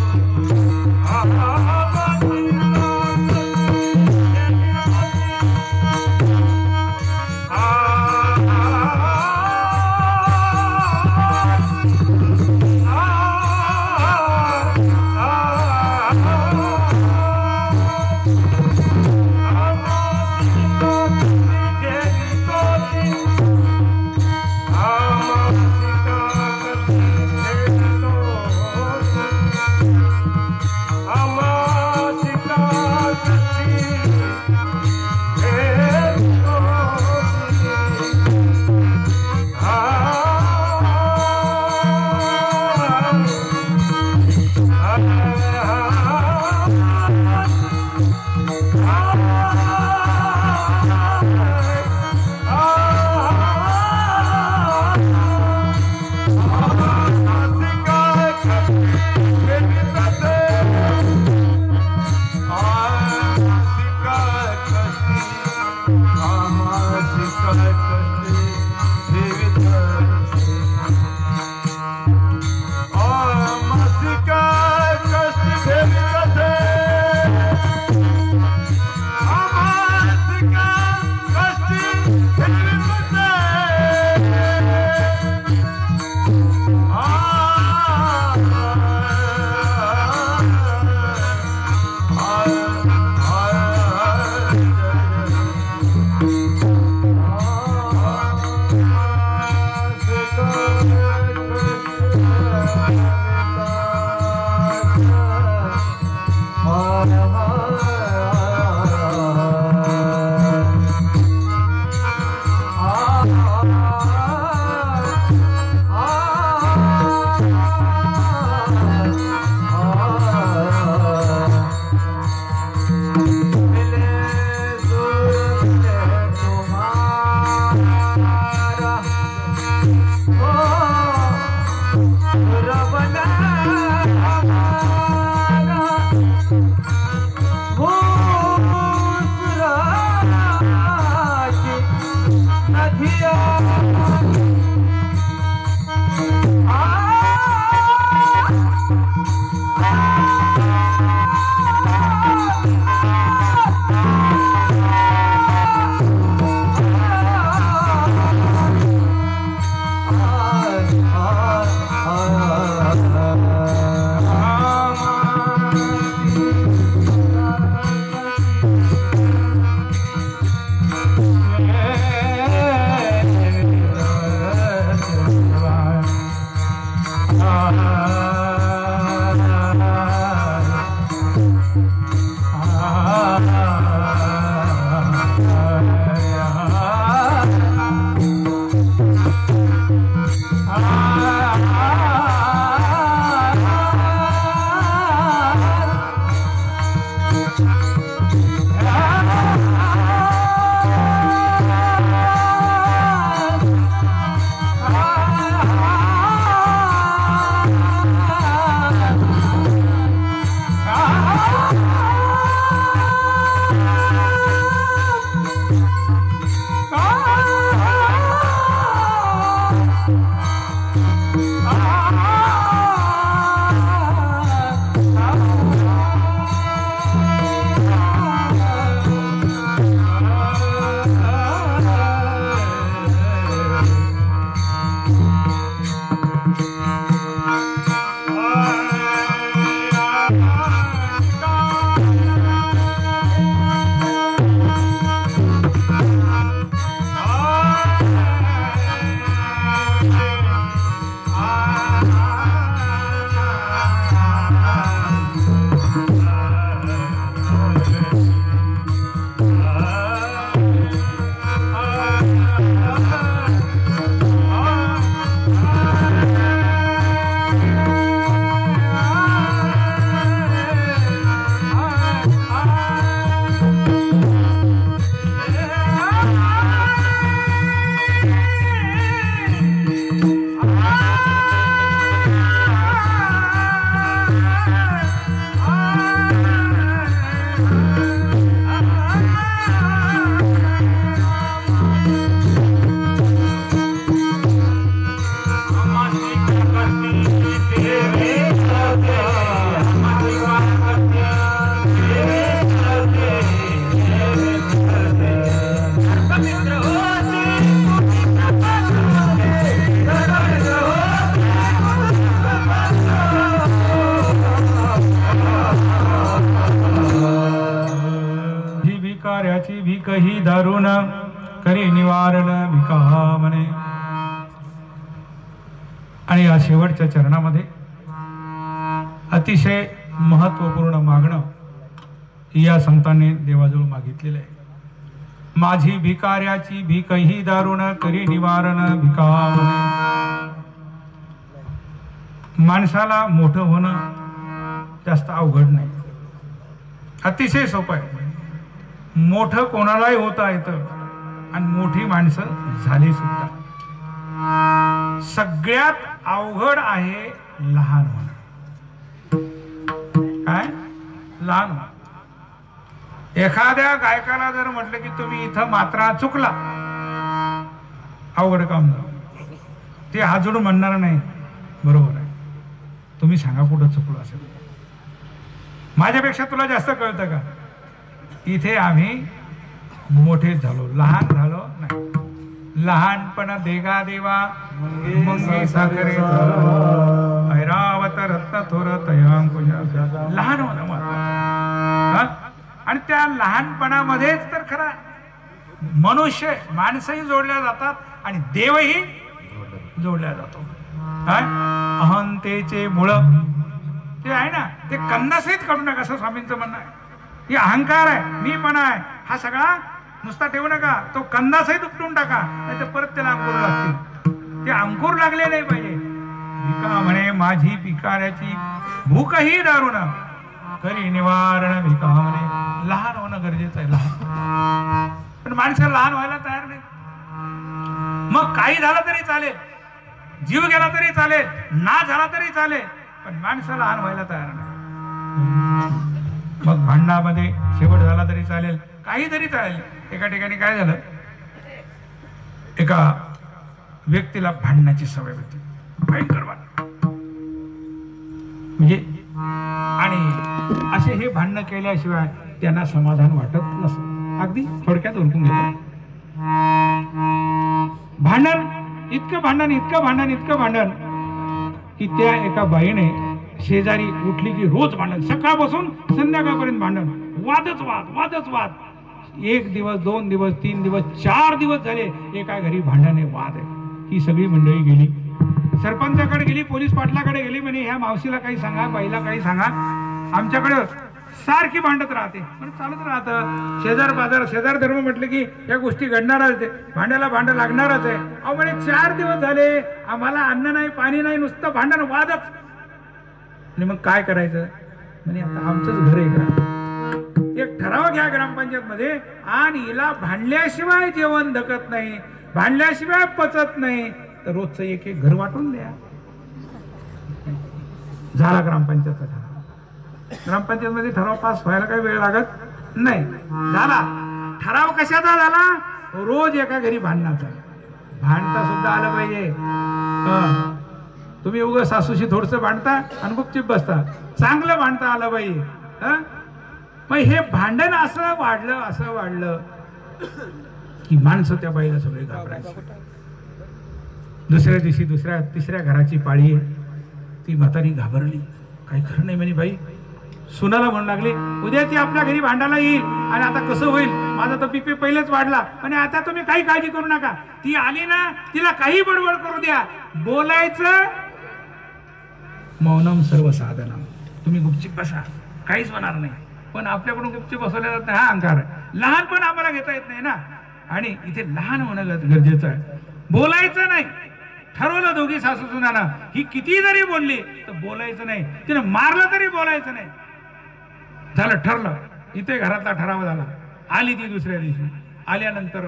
भीकही धरून करी निवारण भिका म्हणे. आणि या शेवटच्या चरणामध्ये अतिशय महत्वपूर्ण मागणं या संतांनी देवाजवळ मागितलेलं आहे. माझी भिकाऱ्याची भीकही दारुण करी निवारण भिका म्हणे. माणसाला मोठं होणं जास्त अवघड नाही, अतिशय सोपं आहे. मोठं कोणालाही होता येतं आणि मोठी माणसं झाली सुद्धा. सगळ्यात अवघड आहे लहान होणं. काय लहान होणं. एखाद्या गायकाला जर म्हटलं की तुम्ही इथं मात्रा चुकला, अवघड काम झालं. ते हात जोडून म्हणणार नाही बरोबर आहे, तुम्ही सांगा कुठं चुकलो असेल. माझ्यापेक्षा तुला जास्त कळतं का? इथे आम्ही मोठे झालो, लहान झालो नाही. लहानपण देगा देवा मंगे सागरे ऐरावत रत्न थोर तयांकुजा. लहान होणं महत्वाचं. आणि त्या लहानपणामध्येच तर खरा मनुष्य माणसंही जोडल्या जातात आणि देवही जोडल्या जातो. अहंतेचे मुळ ते आहे ना, ते कन्नासहित काढू नका असं स्वामींचं म्हणणं आहे. ही अहंकार आहे, मी पण आहे, हा सगळा नुसता ठेवू नका, तो कंदासहित उपटून टाका, नाही तर परत त्याला अंकुर लागतील. ते अंकुर लागले नाही पाहिजे. भिका म्हणे माझी भिकाऱ्याची भूकही दारुण करी निवारण भिका म्हणे. लहान होणं गरजेचं आहे, लहान. पण माणसं लहान व्हायला तयार नाही. मग काही झालं तरी चालेल, जीव गेला तरी चालेल, ना झाला तरी चालेल, पण माणसं लहान व्हायला तयार नाही. मग भांडणामध्ये शेवट झाला तरी चालेल, काही तरी चालेल. एका ठिकाणी काय झालं, एका व्यक्तीला भांडण्याची सवय होती, भयंकर वाट. म्हणजे आणि असे हे भांडणं केल्याशिवाय त्यांना समाधान वाटत नसत. अगदी थोडक्यात ओळखून घेतो. भांडण, इतकं भांडण, इतकं भांडण, इतकं भांडण की त्या एका बाईने शेजारी उठली की रोज भांडण, सकाळपासून संध्याकाळपर्यंत भांडण, वादच वाद, वादच वाद. 1 दिवस, 2 दिवस, 3 दिवस, 4 दिवस झाले एका घरी भांडण आहे, वाद आहे. ही सगळी मंडळी गेली, सरपंचाकडे गेली, पोलीस पाटलाकडे गेली. म्हणे ह्या मावशीला काही सांगा, बाईला काही सांगा, आमच्याकडे सारखी भांडत राहते. पण चालत राहतं. शेजार बाजार, शेजार धर्म म्हटलं की या गोष्टी घडणारच आहे, भांड्याला भांडं लागणारच आहे. अहो म्हणे 4 दिवस झाले आम्हाला अन्न नाही, पाणी नाही, नुसतं भांडण, वादच. आणि मग काय करायचं? म्हणजे आता आमचंच घर आहे का? एक ठराव घ्या ग्रामपंचायत मध्ये, आणि हिला भांडल्याशिवाय जेवण धकत नाही, भांडल्याशिवाय पचत नाही, तर रोजचं एक एक घर वाटून द्या. झाला ग्रामपंचायतचा ठराव. ग्रामपंचायत मध्ये ठराव पास व्हायला काही वेळ लागत नाही. झाला ठराव. कशाचा झाला? रोज एका घरी भांडणाचा. भांडता सुद्धा आलं पाहिजे. तुम्ही उगाच सासूशी थोडस भांडता आणि गुपचूप बसता. चांगलं भांडता आलं पाहिजे. मग हे भांडण असं वाढलं की माणसं त्या बाईला सगळे घाबरायचे. दुसऱ्या दिवशी तिसऱ्या घराची पाळी आहे. ती म्हातारी घाबरली, काही खरं नाही म्हणे. बाई सुनाला म्हणू लागली, उद्या ती आपल्या घरी भांडायला येईल आणि आता कसं होईल, माझा तर बीपी पहिलेच वाढला, आणि आता तुम्ही काही काळजी करू नका, ती आली ना तिला काही बडबड करू द्या, बोलायचं मौनम सर्व साधनम. तुम्ही गुपचूप बसा, काहीच होणार नाही. पण आपल्याकडून गुपचूप बसवल्या जात नाही, हा अहंकार आहे. लहानपण आम्हाला घेता येत नाही ना. आणि इथे लहान होणं गरजेचं आहे. बोलायचं नाही. ठरवलं दोघी सासू सुनानं, ही किती जरी बोलली तर बोलायचं नाही, तिने मारलं तरी बोलायचं नाही. झालं, ठरलं. इथे घरातला ठराव झाला. आली ती दुसऱ्या दिवशी. आल्यानंतर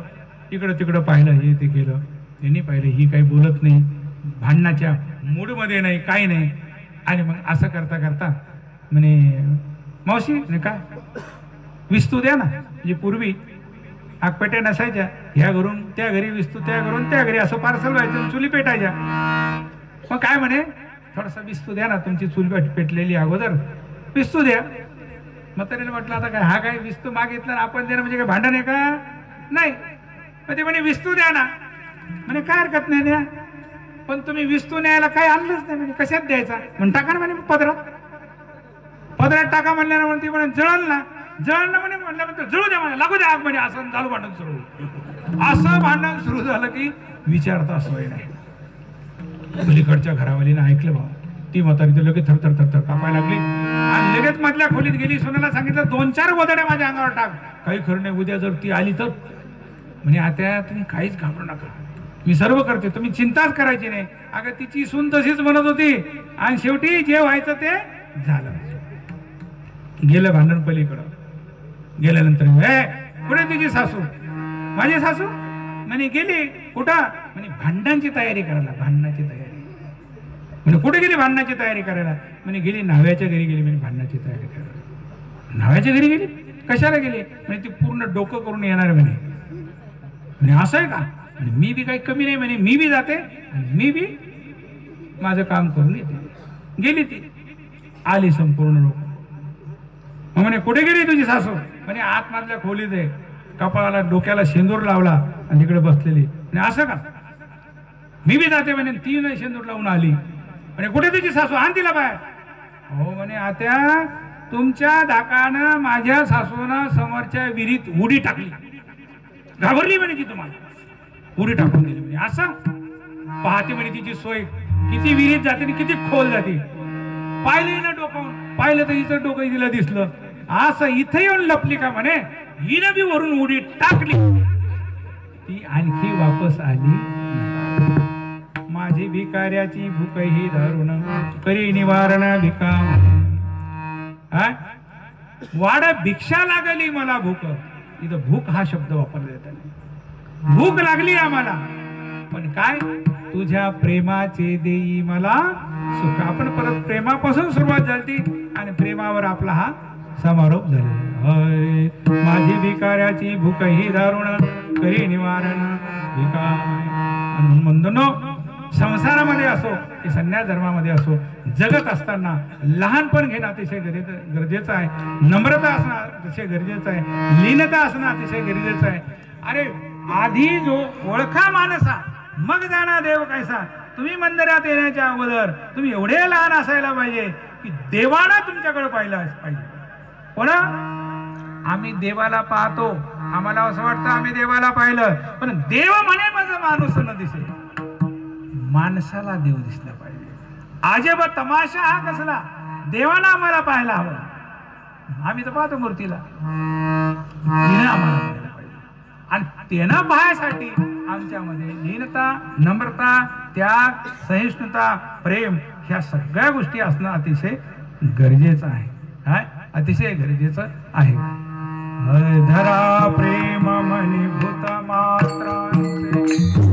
इकडं तिकडं पाहिलं, हे ते केलं, त्यांनी पाहिलं, ही काही बोलत नाही, भांडणाच्या मूडमध्ये नाही, काही नाही. आणि मग असं करता करता म्हणे, मावशी काय विस्तू द्या ना. म्हणजे पूर्वी आगपेट्या नसायच्या, ह्या घरून त्या घरी विस्तू, त्या घरून त्या घरी, असं पार्सल व्हायचं, चुली पेटायच्या. मग काय म्हणे, थोडासा विस्तू द्या ना, तुमची चूल पेटलेली अगोदर, विस्तू द्या. म्हातारीने म्हटलं, आता काय हा काय विस्तू मागितला आपण देणं म्हणजे काय भांडण आहे का? नाही. मग ते म्हणे विस्तू द्या ना. म्हणे काय हरकत नाही, द्या, पण तुम्ही विस्तू न्यायला काही आणलंच नाही. म्हणजे कशात द्यायचा? म्हणून टाका ना म्हणे पदरात. पदरात टाका म्हणल्यानं ती म्हणे जळल ना. जळ ना म्हणे म्हणल्यानंतर जळू द्या म्हणे, लागू द्या आग म्हणे, असं चालू भांडण सुरू. असं भांडण सुरू झालं की विचारता सोय नाही. पलीकडच्या घरावालीनं ऐकलं भाऊ, ती म्हातारी तर लगेच थरथर थरथर कापायला लागली आणि लगेच मधल्या खोलीत गेली. सोनाला सांगितलं 2-4 गोदड्या माझ्या अंगावर टाक. काही खरं नाही, उद्या जर ती आली तर म्हणे आता तुम्ही काहीच घाबरू नका, मी सर्व करते, तुम्ही चिंताच करायची नाही. अगं तिची सून तशीच म्हणत होती आणि शेवटी जे व्हायचं ते झालं. गेलं भांडण पलीकडं. गेल्यानंतर कुठे तुझी सासू? माझी सासू म्हणे गेली. कुठं? म्हणे भांडणांची तयारी करायला. भांडणाची तयारी म्हणे कुठे गेली? भांडणाची तयारी करायला. म्हणे गेली न्हाव्याच्या घरी गेली. म्हणे भांडणाची तयारी करायला. न्हाव्याच्या घरी गेली? कशाला गेली? म्हणे ती पूर्ण डोकं करून येणार म्हणे. म्हणे असं आहे का? म्हणे मी बी काही कमी नाही म्हणे, मी बी जाते आणि मी बी माझं काम करून येते. गेली ती, आली संपूर्ण लोक. म्हणे कुठे गेली तुझी सासू? म्हणे आतमधल्या खोलीत आहे, कपाळाला डोक्याला शेंदूर लावला आणि तिकडे बसलेली. म्हणे असं का? मी बी जाते म्हणे. ती नाही शेंदूर लावून आली. म्हणे कुठे तुझी सासू? आण तिला बाहेर. हो म्हणे आत्या, तुमच्या धाकानं माझ्या सासूनं समोरच्या विहिरीत उडी टाकली. घाबरली म्हणे ती तुम्हाला, उडी टाकून दिली म्हणे. असं पाहते म्हणे तिची सोय किती विहिरीत जाते आणि किती खोल जाते. पाहिलं ना डोकं, पाहिलं तर हिचं डोकं तिला दिसलं. असं इथं येऊन लपली का म्हणे, हिनं बी वरून उडी टाकली. ती आणखी वापस आली. माझी भिकाऱ्याची भूक ही दारुण करी निवारण भिका. वाड भिक्षा लागली मला भूक. इथं भूक हा शब्द वापरला जातो. भूक लागली आम्हाला, पण काय? तुझ्या प्रेमाचे देई मला सुख. आपण परत प्रेमापासून सुरुवात झाली आणि प्रेमावर आपला हा समारोप झाला. माझी भिकाऱ्याची भूक ही दारुण करी निवारण भिका. म्हणतो संसारामध्ये असो की संन्यास धर्मामध्ये असो, जगत असताना लहानपण घेणं अतिशय गरजेचं आहे. नम्रता असणं अतिशय गरजेचं आहे. लीनता असणं अतिशय गरजेचं आहे. अरे आधी जो ओळखा मानसा मग जाणा देव कैसा. तुम्ही मंदिरात येण्याच्या अगोदर तुम्ही एवढे लहान असायला पाहिजे की देवाला तुमच्याकडे पाहिलं पाहिजे. पण आम्ही देवाला पाहतो, आम्हाला असं वाटतं आम्ही देवाला पाहिलं, पण देव म्हणे माझा माणूस न दिसे. माणसाला देव दिसला पाहिजे. आजब तमाशा हा कसला, देवाला आम्हाला पाहायला हवं. आम्ही तर पाहतो मूर्तीला, तिने आम्हाला पाहायला पाहिजे. आणि त्यानं पाहायसाठी आमच्यामध्ये लीनता, नम्रता, त्याग, सहिष्णुता, प्रेम ह्या सगळ्या गोष्टी असणं अतिशय गरजेचं आहे. अतिशय गरजेचं आहे. धरा प्रेम मनी भूत मात्रांचे